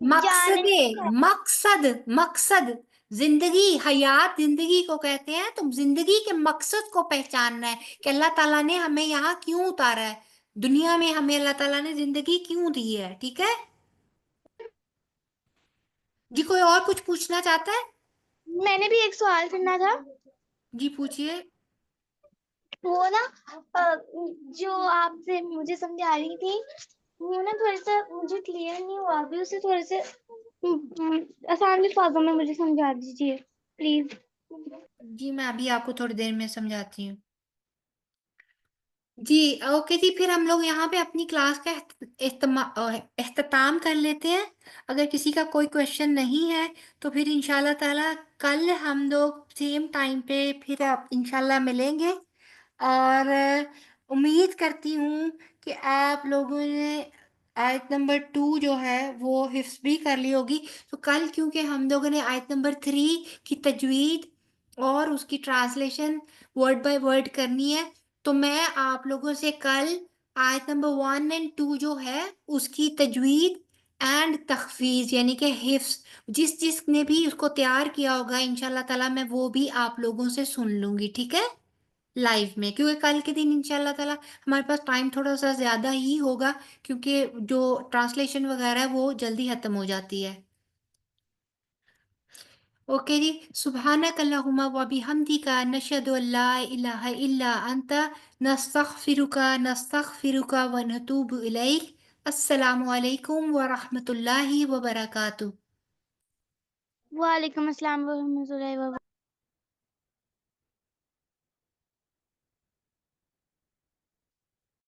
مقصد جاننا ہے. مقصد زندگی، حیات زندگی کو کہتے ہیں، تو زندگی کے مقصد کو پہچاننا ہے کہ اللہ تعالیٰ نے ہمیں یہاں کیوں اتارا ہے، دنیا میں ہمیں اللہ تعالیٰ نے زندگی کیوں دی ہے. ٹھیک ہے جی، کوئی اور کچھ پوچھنا چاہتا ہے؟ میں نے بھی ایک سوال کرنا تھا. جی پوچھئے. وہ نا جو آپ سے مجھے سمجھا رہی تھی وہ نا تھوڑا سا مجھے کلیئر نہیں ہوا، ابھی اسے تھوڑے سے آسان الفاظوں میں مجھے سمجھا دیجیے پلیز. جی میں ابھی آپ کو تھوڑی دیر میں سمجھاتی ہوں. جی اوکے جی، پھر ہم لوگ یہاں پہ اپنی کلاس کا اختتام کر لیتے ہیں. اگر کسی کا کوئی کویشچن نہیں ہے تو پھر انشاءاللہ تعالیٰ کل ہم لوگ سیم ٹائم پہ پھر انشاءاللہ ملیں گے، اور امید کرتی ہوں کہ آپ لوگوں نے آیت نمبر 2 جو ہے وہ حفظ بھی کر لی ہوگی. تو کل کیونکہ ہم لوگوں نے آیت نمبر 3 کی تجوید اور اس کی ٹرانسلیشن ورڈ بائی ورڈ کرنی ہے، تو میں آپ لوگوں سے کل آیت نمبر 1 اور 2 جو ہے اس کی تجوید اینڈ تخفیض یعنی کہ حفظ جس نے بھی اس کو تیار کیا ہوگا انشاءاللہ تعالیٰ میں وہ بھی آپ لوگوں سے سن لوں گی. ٹھیک ہے لائیو میں، کیونکہ کل کے دن انشاءاللہ تعالیٰ ہمارے پاس ٹائم تھوڑا سا زیادہ ہی ہوگا، کیونکہ جو ٹرانسلیشن وغیرہ ہے وہ جلدی ختم ہو جاتی ہے. اوکے جی، سبحانک اللہم و بحمدک نشہد ان لا الہ الا انت نستغفرک و نتوب الیک. السلام علیکم ورحمۃ اللہ وبرکاتہ. وعلیکم السلام ورحمۃ اللہ وبرکاتہ.